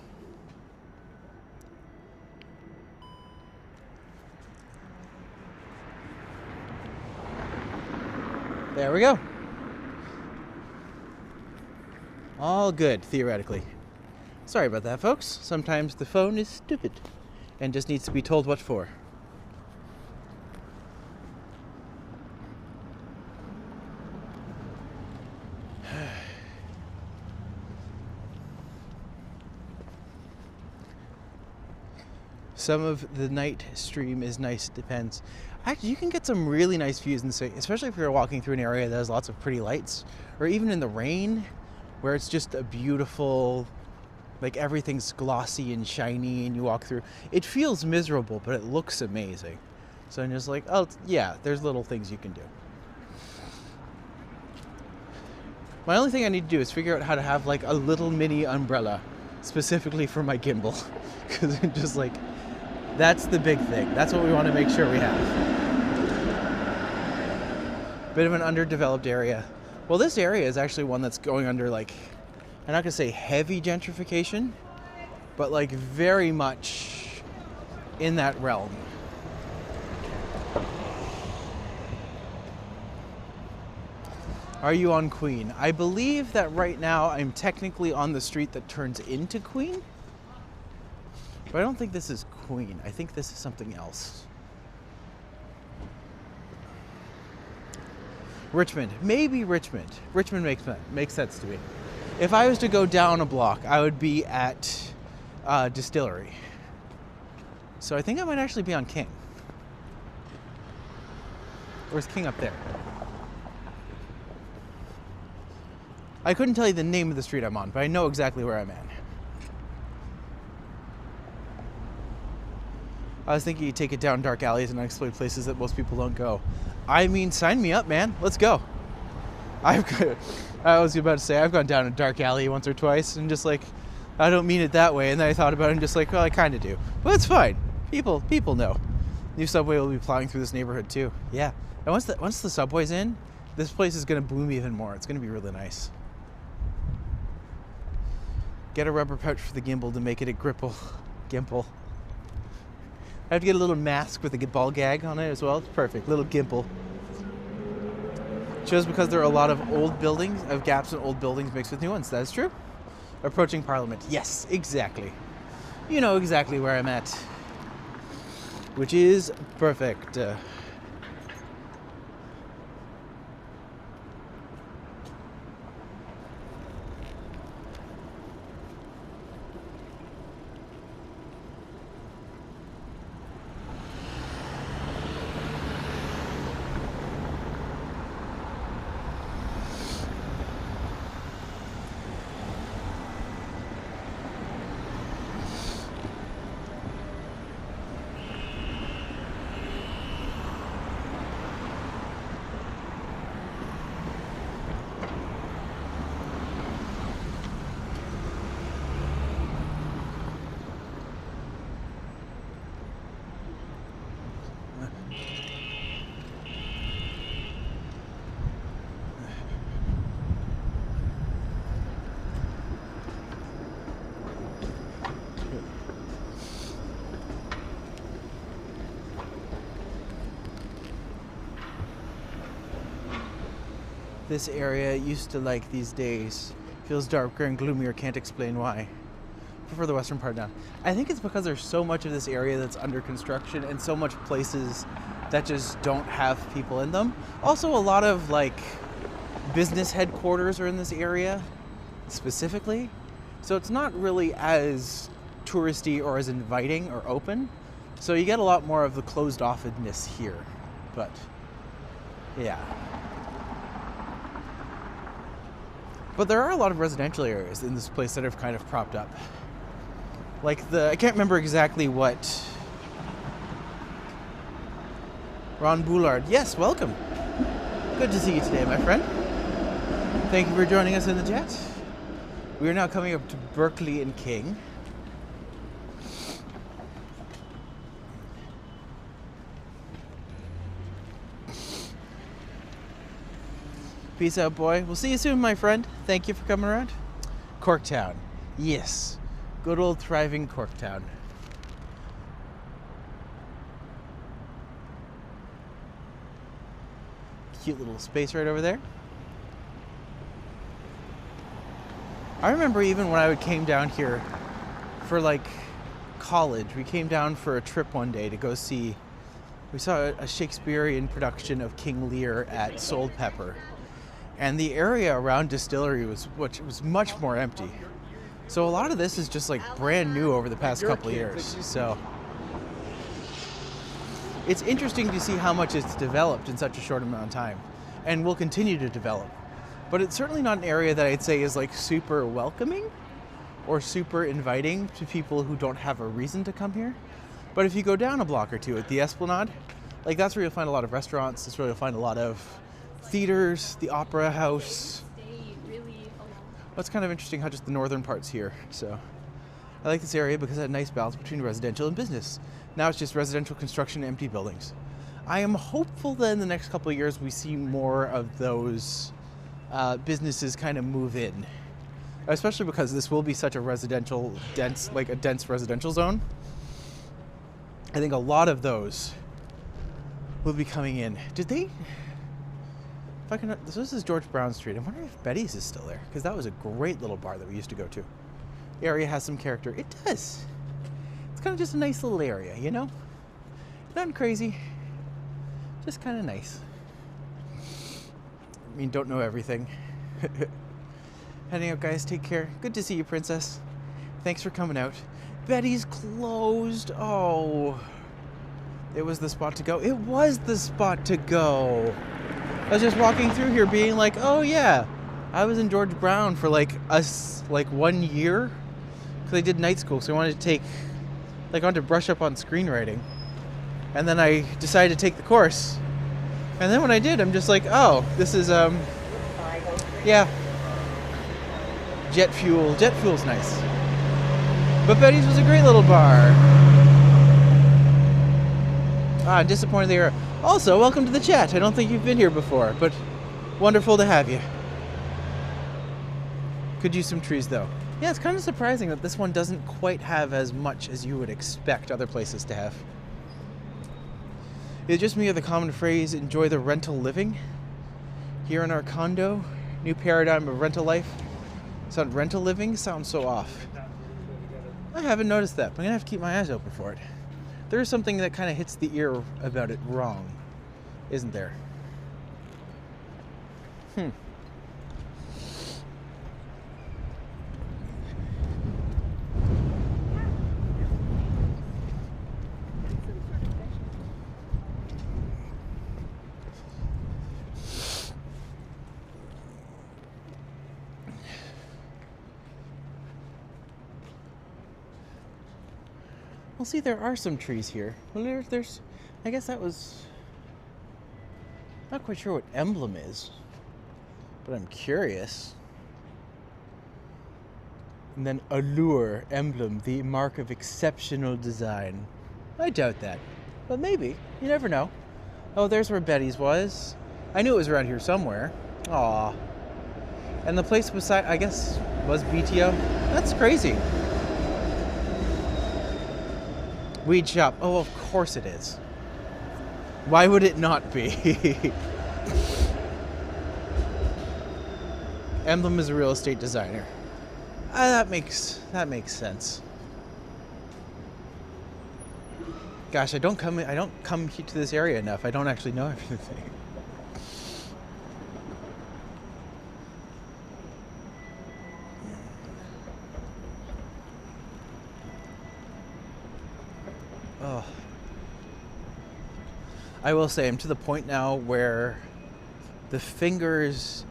There we go. All good, theoretically. Sorry about that, folks. Sometimes the phone is stupid and just needs to be told what for. Some of the night stream is nice, it depends. Actually, you can get some really nice views in the city, especially if you're walking through an area that has lots of pretty lights, or even in the rain, where it's just a beautiful, like everything's glossy and shiny and you walk through. It feels miserable, but it looks amazing. So I'm just like, oh yeah, there's little things you can do. My only thing I need to do is figure out how to have like a little mini umbrella specifically for my gimbal, because it's just like, that's the big thing. That's what we want to make sure we have. Bit of an underdeveloped area. Well, this area is actually one that's going under, like, I'm not going to say heavy gentrification, but like very much in that realm. Are you on Queen? I believe that right now I'm technically on the street that turns into Queen. But I don't think this is Queen. I think this is something else. Richmond. Maybe Richmond. Richmond makes sense to me. If I was to go down a block, I would be at Distillery. So I think I might actually be on King. Or is King up there? I couldn't tell you the name of the street I'm on, but I know exactly where I'm at. I was thinking you take it down dark alleys and unexplored places that most people don't go. I mean, sign me up, man. Let's go. I was about to say, I've gone down a dark alley once or twice and just like, I don't mean it that way. And then I thought about it and just like, well, I kind of do. But it's fine. People know. New subway will be plowing through this neighborhood too. Yeah. And once the subway's in, this place is going to boom even more. It's going to be really nice. Get a rubber pouch for the gimbal to make it a gripple. Gimple. I have to get a little mask with a ball gag on it as well. It's perfect. Little gimple. Shows because there are a lot of old buildings, of gaps in old buildings mixed with new ones. That is true. Approaching Parliament. Yes, exactly. You know exactly where I'm at. Which is perfect. This area used to like these days. Feels darker and gloomier, can't explain why. Prefer the western part down. I think it's because there's so much of this area that's under construction and so much places that just don't have people in them. Also a lot of like business headquarters are in this area specifically. So it's not really as touristy or as inviting or open. So you get a lot more of the closed offness here. But yeah. But there are a lot of residential areas in this place that have kind of propped up. Like I can't remember exactly what. Ron Boulard. Yes, welcome. Good to see you today, my friend. Thank you for joining us in the jet. We are now coming up to Berkeley and King. Peace out, boy. We'll see you soon, my friend. Thank you for coming around. Corktown. Yes. Good old thriving Corktown. Cute little space right over there. I remember even when I came down here for like college, we came down for a trip one day to go see, we saw a Shakespearean production of King Lear at Soul Pepper. And the area around Distillery was much more empty. So a lot of this is just like brand new over the past couple of years. So it's interesting to see how much it's developed in such a short amount of time and will continue to develop. But it's certainly not an area that I'd say is like super welcoming or super inviting to people who don't have a reason to come here. But if you go down a block or two at the Esplanade, like that's where you'll find a lot of restaurants. That's where you'll find a lot of theaters, the Opera House. That's kind of interesting how just the northern part's here. So I like this area because it had a nice balance between residential and business. Now it's just residential construction and empty buildings. I am hopeful that in the next couple of years we see more of those businesses kind of move in. Especially because this will be such a residential, dense residential zone. I think a lot of those will be coming in. If I can, this is George Brown Street. I wonder if Betty's is still there, because that was a great little bar that we used to go to. The area has some character. It does. It's kind of just a nice little area, you know? Nothing crazy. Just kind of nice. I mean, don't know everything. Heading out, guys. Take care. Good to see you, Princess. Thanks for coming out. Betty's closed. Oh. It was the spot to go. It was the spot to go. I was just walking through here being like, oh yeah, I was in George Brown for like 1 year. Because I did night school, so I wanted to I wanted to brush up on screenwriting. And then I decided to take the course. And then when I did, I'm just like, oh, this is, yeah. Jet fuel. Jet fuel's nice. But Betty's was a great little bar. I'm disappointed they are. Also, welcome to the chat. I don't think you've been here before, but wonderful to have you. Could use some trees, though. Yeah, it's kind of surprising that this one doesn't quite have as much as you would expect other places to have. It's just me or the common phrase, enjoy the rental living. Here in our condo, new paradigm of rental life. Sound rental living sounds so off. I haven't noticed that, but I'm going to have to keep my eyes open for it. There is something that kind of hits the ear about it wrong, isn't there? Well, see, there are some trees here. Well, there's, I guess that was, not quite sure what emblem is, but I'm curious. And then allure, emblem, the mark of exceptional design. I doubt that, but maybe. You never know. Oh, there's where Betty's was. I knew it was around here somewhere. Aw. And the place beside, I guess, was BTO. That's crazy. Weed shop. Oh, of course it is. Why would it not be? Emblem is a real estate designer. That makes sense. Gosh, I don't come to this area enough. I don't actually know everything. Oh. I will say I'm to the point now where the fingers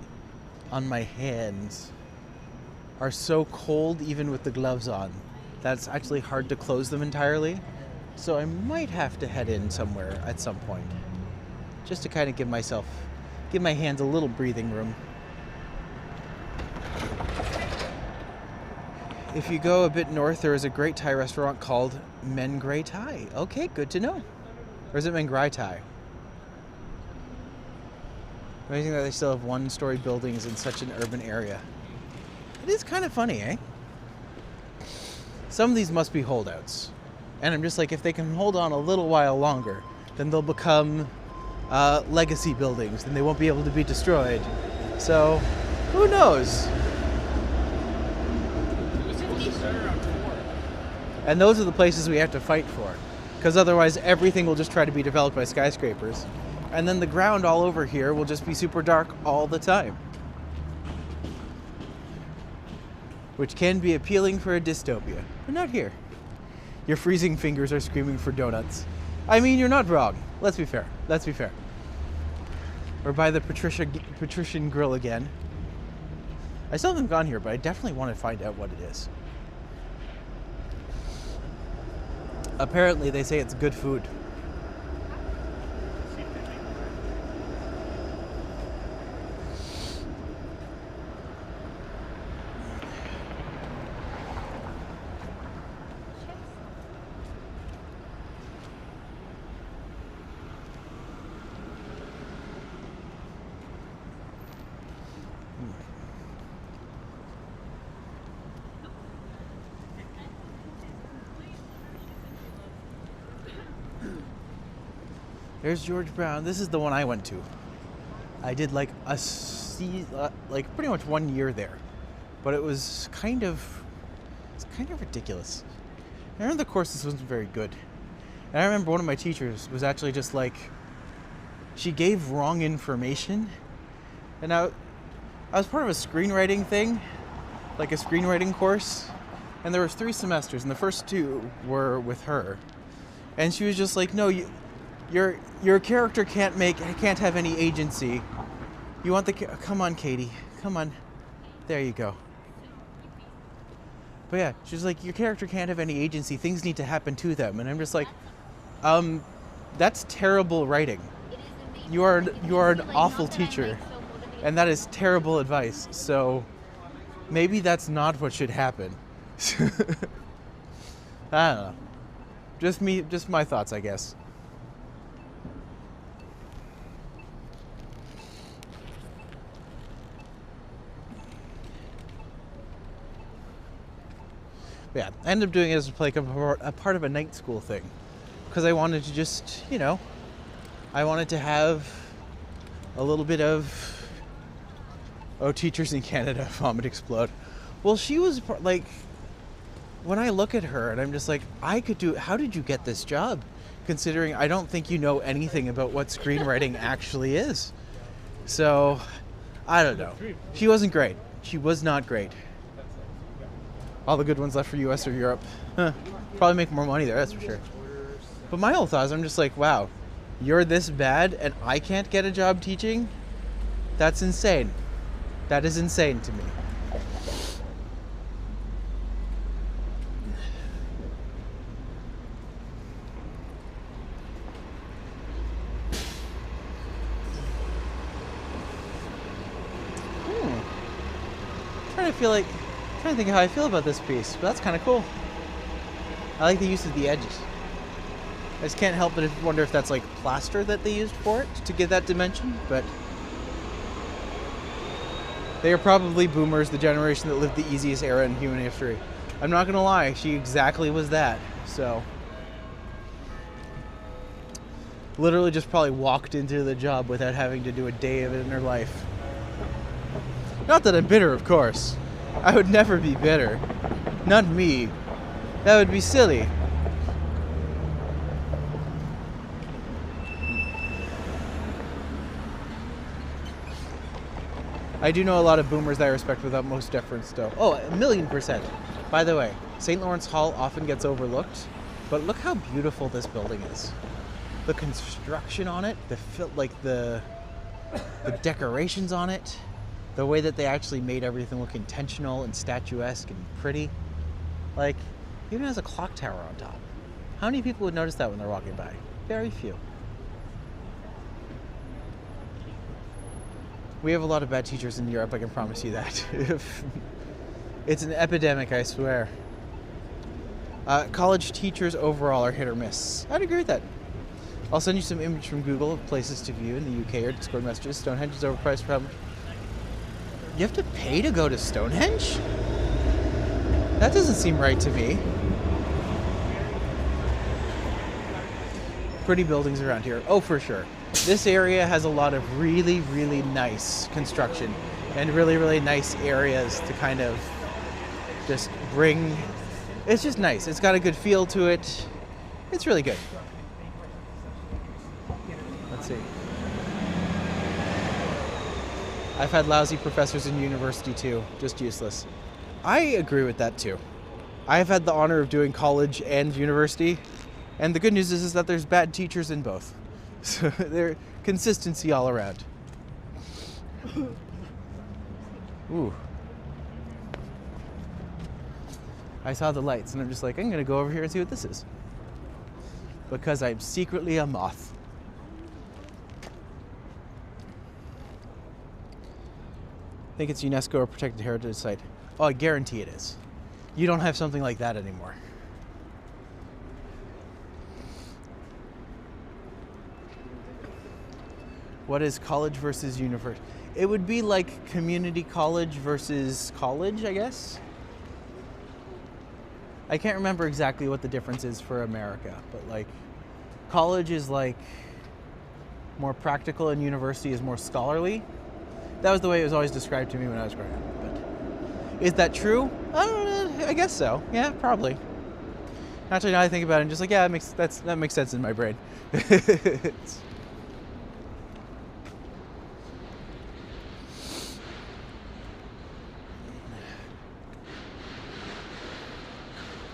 on my hands are so cold even with the gloves on. That's actually hard to close them entirely. So I might have to head in somewhere at some point. Just to kind of give my hands a little breathing room. If you go a bit north, there is a great Thai restaurant called Men Grai Thai. Okay, good to know. Or is it Men Grai Thai? Amazing that they still have one-story buildings in such an urban area. It is kind of funny, eh? Some of these must be holdouts. And I'm just like, if they can hold on a little while longer, then they'll become legacy buildings, and they won't be able to be destroyed. So, who knows? And those are the places we have to fight for, because otherwise everything will just try to be developed by skyscrapers. And then the ground all over here will just be super dark all the time. Which can be appealing for a dystopia, but not here. Your freezing fingers are screaming for donuts. I mean, you're not wrong. Let's be fair. Let's be fair. Or by the Patrician Grill again. I still haven't gone here, but I definitely want to find out what it is. Apparently, they say it's good food. There's George Brown. This is the one I went to. I did like like pretty much 1 year there, but it's kind of ridiculous. I remember the courses wasn't very good, and I remember one of my teachers was actually just like, she gave wrong information, and I was part of a screenwriting thing, like a screenwriting course, and there was 3 semesters, and the first 2 were with her, and she was just like, no, your character can't have any agency. You want come on, Katie, come on, there you go. But yeah, she's like, your character can't have any agency. Things need to happen to them, and I'm just like, that's terrible writing. You are an awful teacher, and that is terrible advice. So maybe that's not what should happen. I don't know. Just my thoughts, I guess. But yeah, I ended up doing it as like a part of a night school thing, because I wanted to just, I wanted to have a little bit of, teachers in Canada vomit explode. Well, she was like, when I look at her and I'm just like, how did you get this job? Considering I don't think you know anything about what screenwriting actually is. So, I don't know. She wasn't great. She was not great. All the good ones left for US or Europe. Probably make more money there, that's for sure. But my whole thought is, I'm just like, wow, you're this bad and I can't get a job teaching? That's insane. That is insane to me. Trying to think of how I feel about this piece, but that's kind of cool. I like the use of the edges. I just can't help but wonder if that's like plaster that they used for it to give that dimension, but they are probably boomers, the generation that lived the easiest era in human history. I'm not gonna lie, she exactly was that, so. Literally just probably walked into the job without having to do a day of it in her life. Not that I'm bitter, of course. I would never be bitter. Not me. That would be silly. I do know a lot of boomers that I respect without most deference, though. Oh, 1,000,000%. By the way, St. Lawrence Hall often gets overlooked, but look how beautiful this building is. The construction on it, the decorations on it, the way that they actually made everything look intentional and statuesque and pretty. Like, even has a clock tower on top. How many people would notice that when they're walking by? Very few. We have a lot of bad teachers in Europe, I can promise you that. It's an epidemic, I swear. College teachers overall are hit or miss. I'd agree with that. I'll send you some image from Google of places to view in the UK or Discord messages. Stonehenge is overpriced for how much? You have to pay to go to Stonehenge? That doesn't seem right to me. Pretty buildings around here. Oh, for sure. This area has a lot of really, really nice construction and really, really nice areas to kind of just bring. It's just nice. It's got a good feel to it. It's really good. Let's see. I've had lousy professors in university too, just useless. I agree with that too. I have had the honor of doing college and university, and the good news is that there's bad teachers in both. So there's consistency all around. Ooh. I saw the lights and I'm just like, I'm gonna go over here and see what this is. Because I'm secretly a moth. I think it's UNESCO or Protected Heritage Site. Oh, I guarantee it is. You don't have something like that anymore. What is college versus university? It would be like community college versus college, I guess. I can't remember exactly what the difference is for America, but like college is like more practical and university is more scholarly. That was the way it was always described to me when I was growing up. But is that true? I don't know. I guess so. Yeah, probably. Actually, now I think about it, I'm just like, yeah, that makes sense in my brain.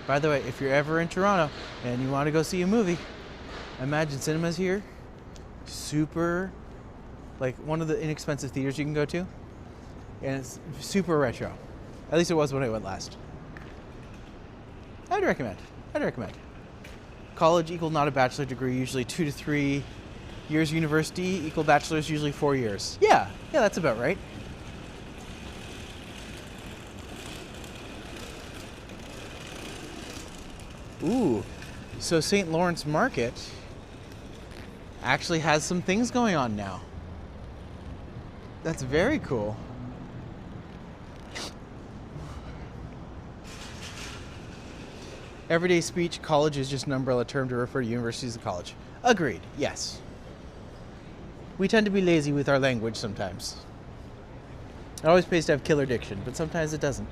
By the way, if you're ever in Toronto and you want to go see a movie, Imagine Cinemas here, super, like one of the inexpensive theaters you can go to, and it's super retro. At least it was when I went last. I'd recommend. College equal not a bachelor degree, usually 2 to 3 years university equal bachelor's, usually 4 years. Yeah, that's about right. Ooh, so St. Lawrence Market actually has some things going on now. That's very cool. Everyday speech, college is just an umbrella term to refer to universities and college. Agreed, yes. We tend to be lazy with our language sometimes. It always pays to have killer diction, but sometimes it doesn't.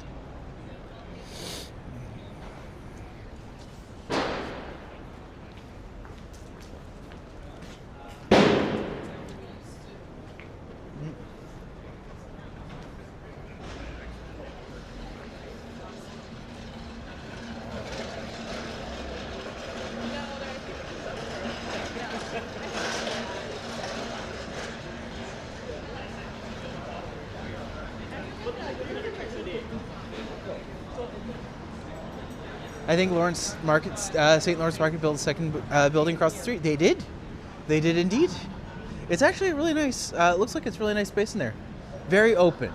I think St. Lawrence Market built a second building across the street. They did indeed. It's actually really nice. It looks like it's really nice space in there. Very open.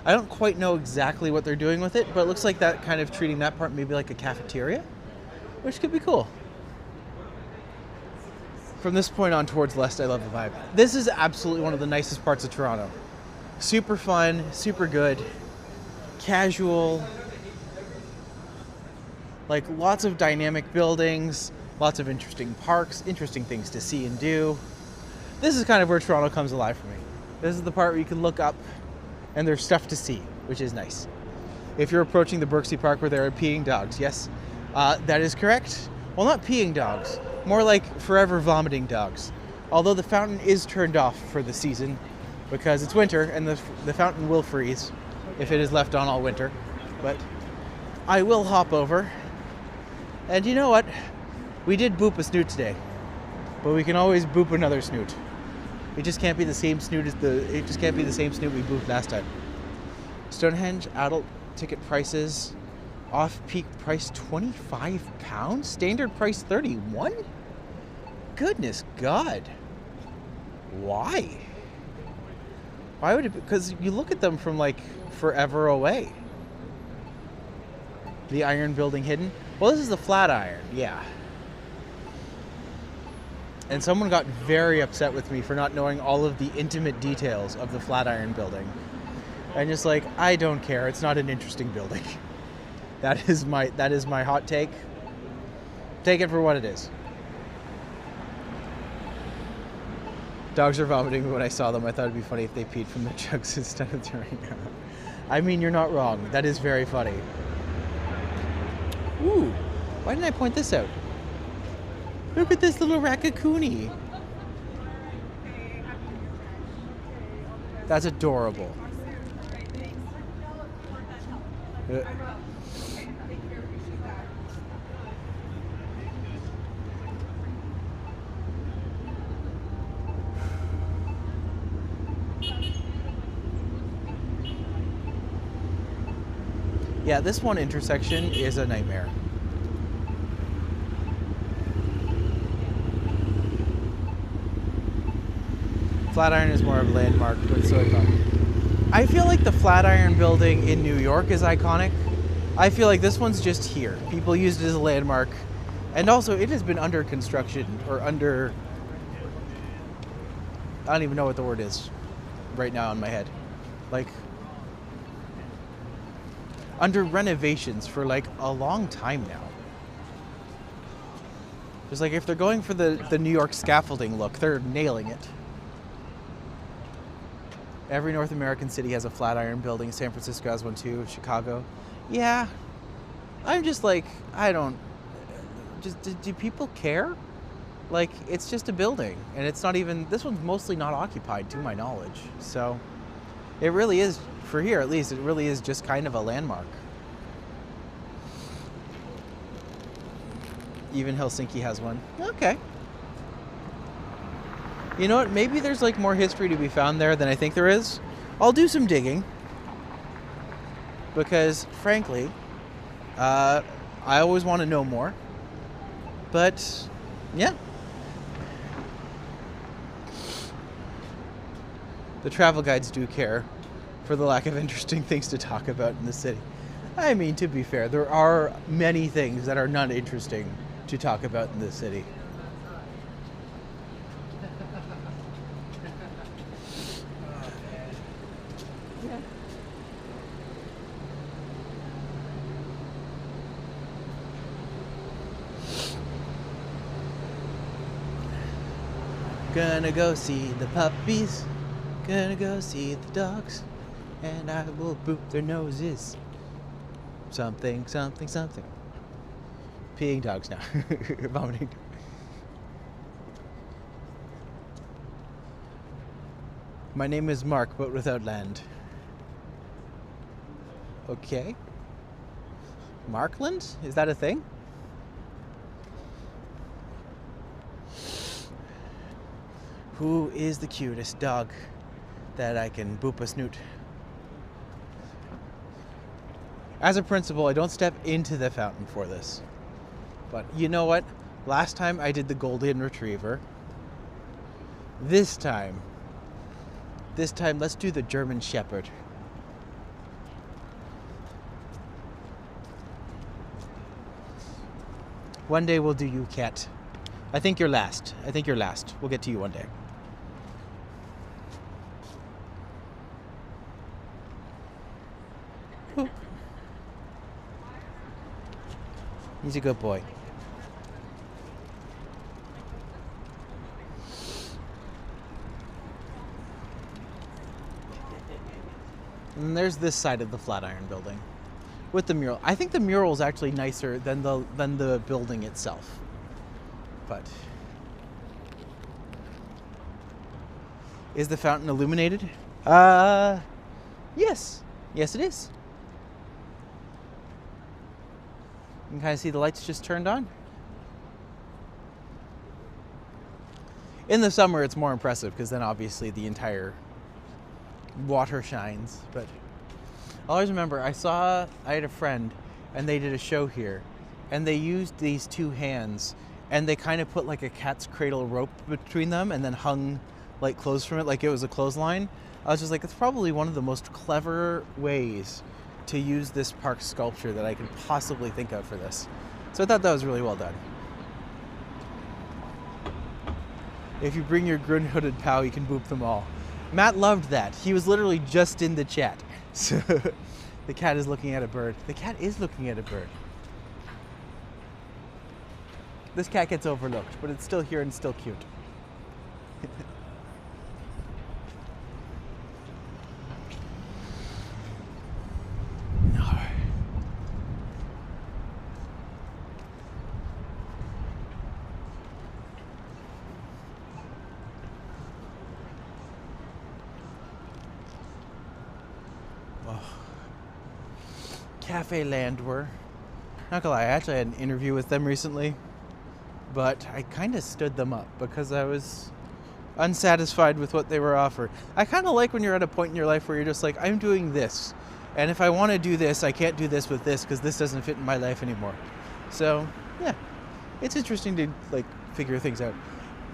I don't quite know exactly what they're doing with it, but it looks like that kind of treating that part maybe like a cafeteria, which could be cool. From this point on towards West, I love the vibe. This is absolutely one of the nicest parts of Toronto. Super fun, super good, casual. Like lots of dynamic buildings, lots of interesting parks, interesting things to see and do. This is kind of where Toronto comes alive for me. This is the part where you can look up and there's stuff to see, which is nice. If you're approaching the Berksey Park where there are peeing dogs, yes, that is correct. Well, not peeing dogs, more like forever vomiting dogs. Although the fountain is turned off for the season because it's winter and the fountain will freeze if it is left on all winter. But I will hop over. And you know what? We did boop a snoot today, but we can always boop another snoot. It just can't be the same snoot it just can't be the same snoot we booped last time. Stonehenge adult ticket prices, off-peak price £25, standard price $31. Goodness God. Why? Why would it be? Because you look at them from like forever away. The iron building hidden. Well, this is the Flatiron, yeah. And someone got very upset with me for not knowing all of the intimate details of the Flatiron building. And just like, I don't care. It's not an interesting building. That is my hot take. Take it for what it is. Dogs are vomiting. When I saw them, I thought it'd be funny if they peed from the jugs instead of throwing out. I mean, you're not wrong. That is very funny. Ooh, why didn't I point this out? Look at this little raccoon. That's adorable. Yeah, this one intersection is a nightmare. Flatiron is more of a landmark, but so I feel like the Flatiron building in New York is iconic. I feel like this one's just here. People used it as a landmark. And also, it has been under construction, or under... I don't even know what the word is right now in my head. Like... under renovations for like a long time now. Just like if they're going for the New York scaffolding look, they're nailing it. Every North American city has a Flatiron building. San Francisco has one too. Chicago. Yeah. I'm just like, I don't... Just, do people care? Like, it's just a building. And it's not even... This one's mostly not occupied, to my knowledge. So, it really is, for here at least, it really is just kind of a landmark. Even Helsinki has one. Okay. You know what? Maybe there's like more history to be found there than I think there is. I'll do some digging. Because, frankly, I always want to know more. But, yeah. The travel guides do care for the lack of interesting things to talk about in the city. I mean, to be fair, there are many things that are not interesting to talk about in this city. Gonna go see the puppies, gonna go see the dogs, and I will boop their noses. Something, something, something. Peeing dogs now. Vomiting. My name is Mark, but without land. Okay. Markland? Is that a thing? Who is the cutest dog that I can boop a snoot? As a principle, I don't step into the fountain for this. But you know what? Last time I did the golden retriever. This time, let's do the German Shepherd. One day we'll do you, cat. I think you're last. We'll get to you one day. Ooh. He's a good boy. And there's this side of the Flatiron building with the mural. I think the mural is actually nicer than the building itself. But is the fountain illuminated? Yes. Yes, it is. You can kind of see the lights just turned on. In the summer, it's more impressive because then obviously the entire water shines. But I always remember I had a friend and they did a show here and they used these two hands and they kind of put like a cat's cradle rope between them and then hung like clothes from it like it was a clothesline. I was just like, it's probably one of the most clever ways to use this park sculpture that I could possibly think of for this. So I thought that was really well done. If you bring your green-hooded pal, you can boop them all. Matt loved that. He was literally just in the chat. So the cat is looking at a bird. The cat is looking at a bird. This cat gets overlooked, but it's still here and still cute. Cafe Landwehr. Not gonna lie, I actually had an interview with them recently, but I kind of stood them up because I was unsatisfied with what they were offering. I kind of like when you're at a point in your life where you're just like, I'm doing this, and if I want to do this, I can't do this with this because this doesn't fit in my life anymore. So, yeah, it's interesting to like figure things out.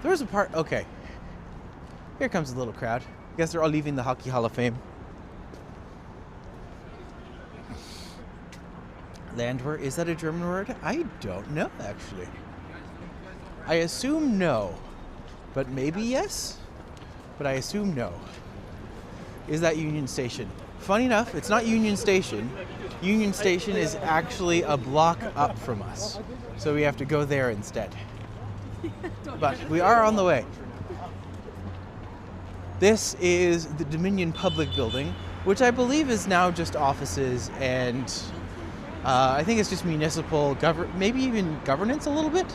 There was a part, okay, here comes a little crowd. I guess they're all leaving the Hockey Hall of Fame. Landwehr, is that a German word? I don't know, actually. I assume no, but maybe yes? But I assume no. Is that Union Station? Funny enough, it's not Union Station. Union Station is actually a block up from us, so we have to go there instead. But we are on the way. This is the Dominion Public Building, which I believe is now just offices and I think it's just municipal maybe even governance a little bit,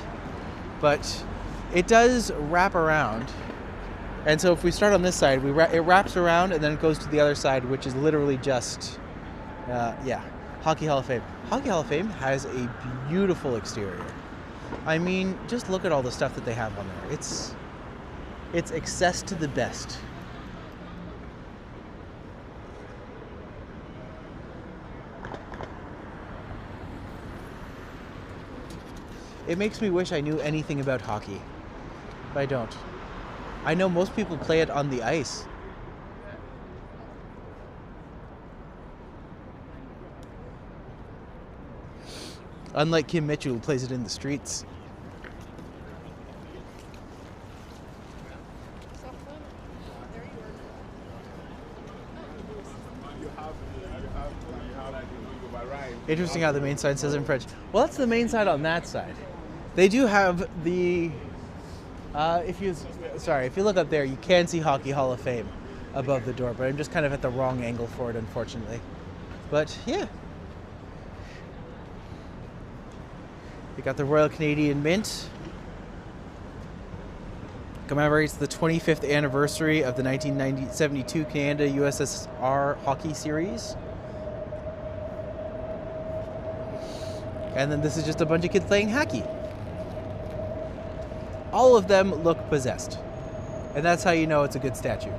but it does wrap around. And so if we start on this side, it wraps around and then it goes to the other side, which is literally just, Hockey Hall of Fame. Hockey Hall of Fame has a beautiful exterior. I mean, just look at all the stuff that they have on there. It's excess to the best. It makes me wish I knew anything about hockey, but I don't. I know most people play it on the ice. Unlike Kim Mitchell, who plays it in the streets. Interesting how the main sign says in French. Well, that's the main sign on that side. They do have the, if you look up there, you can see Hockey Hall of Fame above the door, but I'm just kind of at the wrong angle for it, unfortunately. But yeah. We got the Royal Canadian Mint. Commemorates the 25th anniversary of the 1972 Canada-USSR Hockey Series. And then this is just a bunch of kids playing hockey. All of them look possessed. And that's how you know it's a good statue.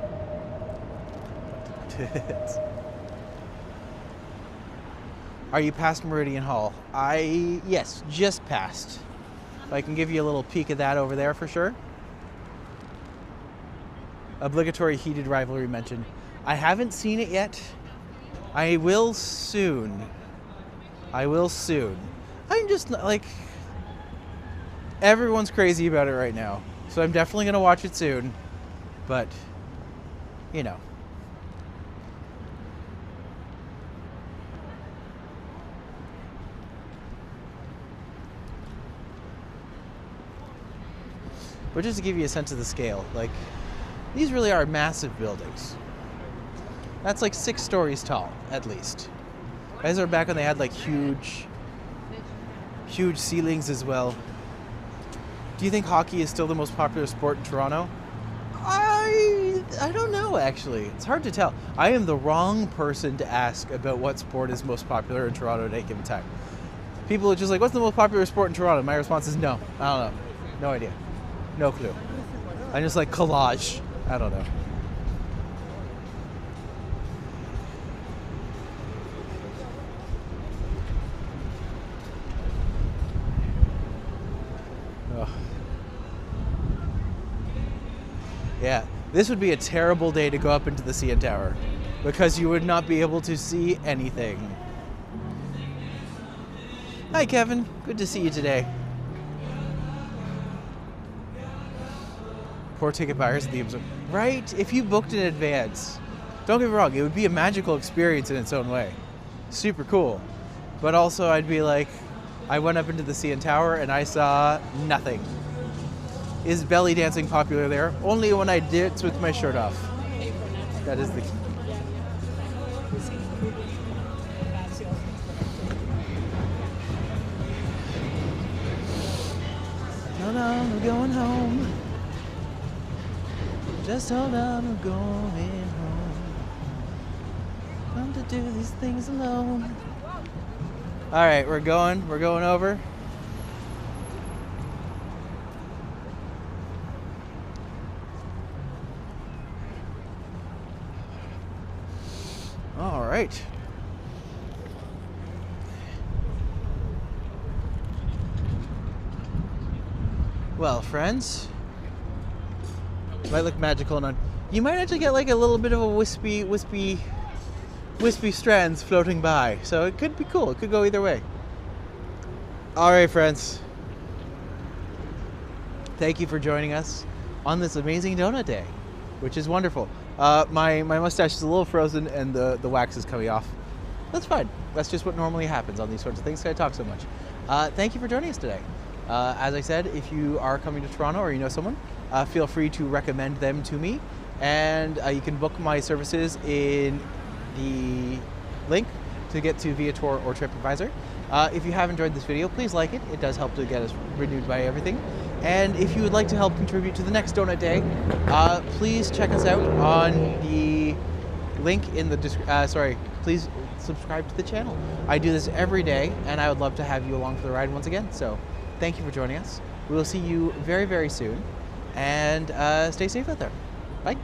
Are you past Meridian Hall? Yes, just past. I can give you a little peek of that over there for sure. Obligatory heated rivalry mention. I haven't seen it yet. I will soon. I'm just like, everyone's crazy about it right now. So I'm definitely going to watch it soon. But, you know. But just to give you a sense of the scale, like, these really are massive buildings. That's like 6 stories tall, at least. Guys are back when they had like huge ceilings as well. Do you think hockey is still the most popular sport in Toronto? I don't know, actually. It's hard to tell. I am the wrong person to ask about what sport is most popular in Toronto at any given time. People are just like, what's the most popular sport in Toronto? My response is no. I don't know. No idea. No clue. I'm just like collage. I don't know. Oh. Yeah, this would be a terrible day to go up into the CN Tower because you would not be able to see anything. Hi, Kevin. Good to see you today. Poor ticket buyers at the Observer. Right? If you booked in advance, don't get me wrong, it would be a magical experience in its own way. Super cool. But also I'd be like, I went up into the CN Tower and I saw nothing. Is belly dancing popular there? Only when I dance with my shirt off. That is the key. Hold on, we're going home. Just hold on, we're going home. Time to do these things alone. All right, we're going over. All right. Well, friends, might look magical and you might actually get like a little bit of a wispy strands floating by. So it could be cool. It could go either way. All right, friends. Thank you for joining us on this amazing donut day, which is wonderful. My mustache is a little frozen and the wax is coming off. That's fine. That's just what normally happens on these sorts of things because I talk so much. Thank you for joining us today. As I said, if you are coming to Toronto or you know someone, feel free to recommend them to me. and you can book my services in the link to get to VIATOR or TRIPADVISor. If you have enjoyed this video, please like it. It does help to get us renewed by everything. And if you would like to help contribute to the next donut day, please check us out on the link in the please subscribe to the channel. I do this every day, and I would love to have you along for the ride once again. So thank you for joining us. We will see you very, very soon, and stay safe out there. Bye.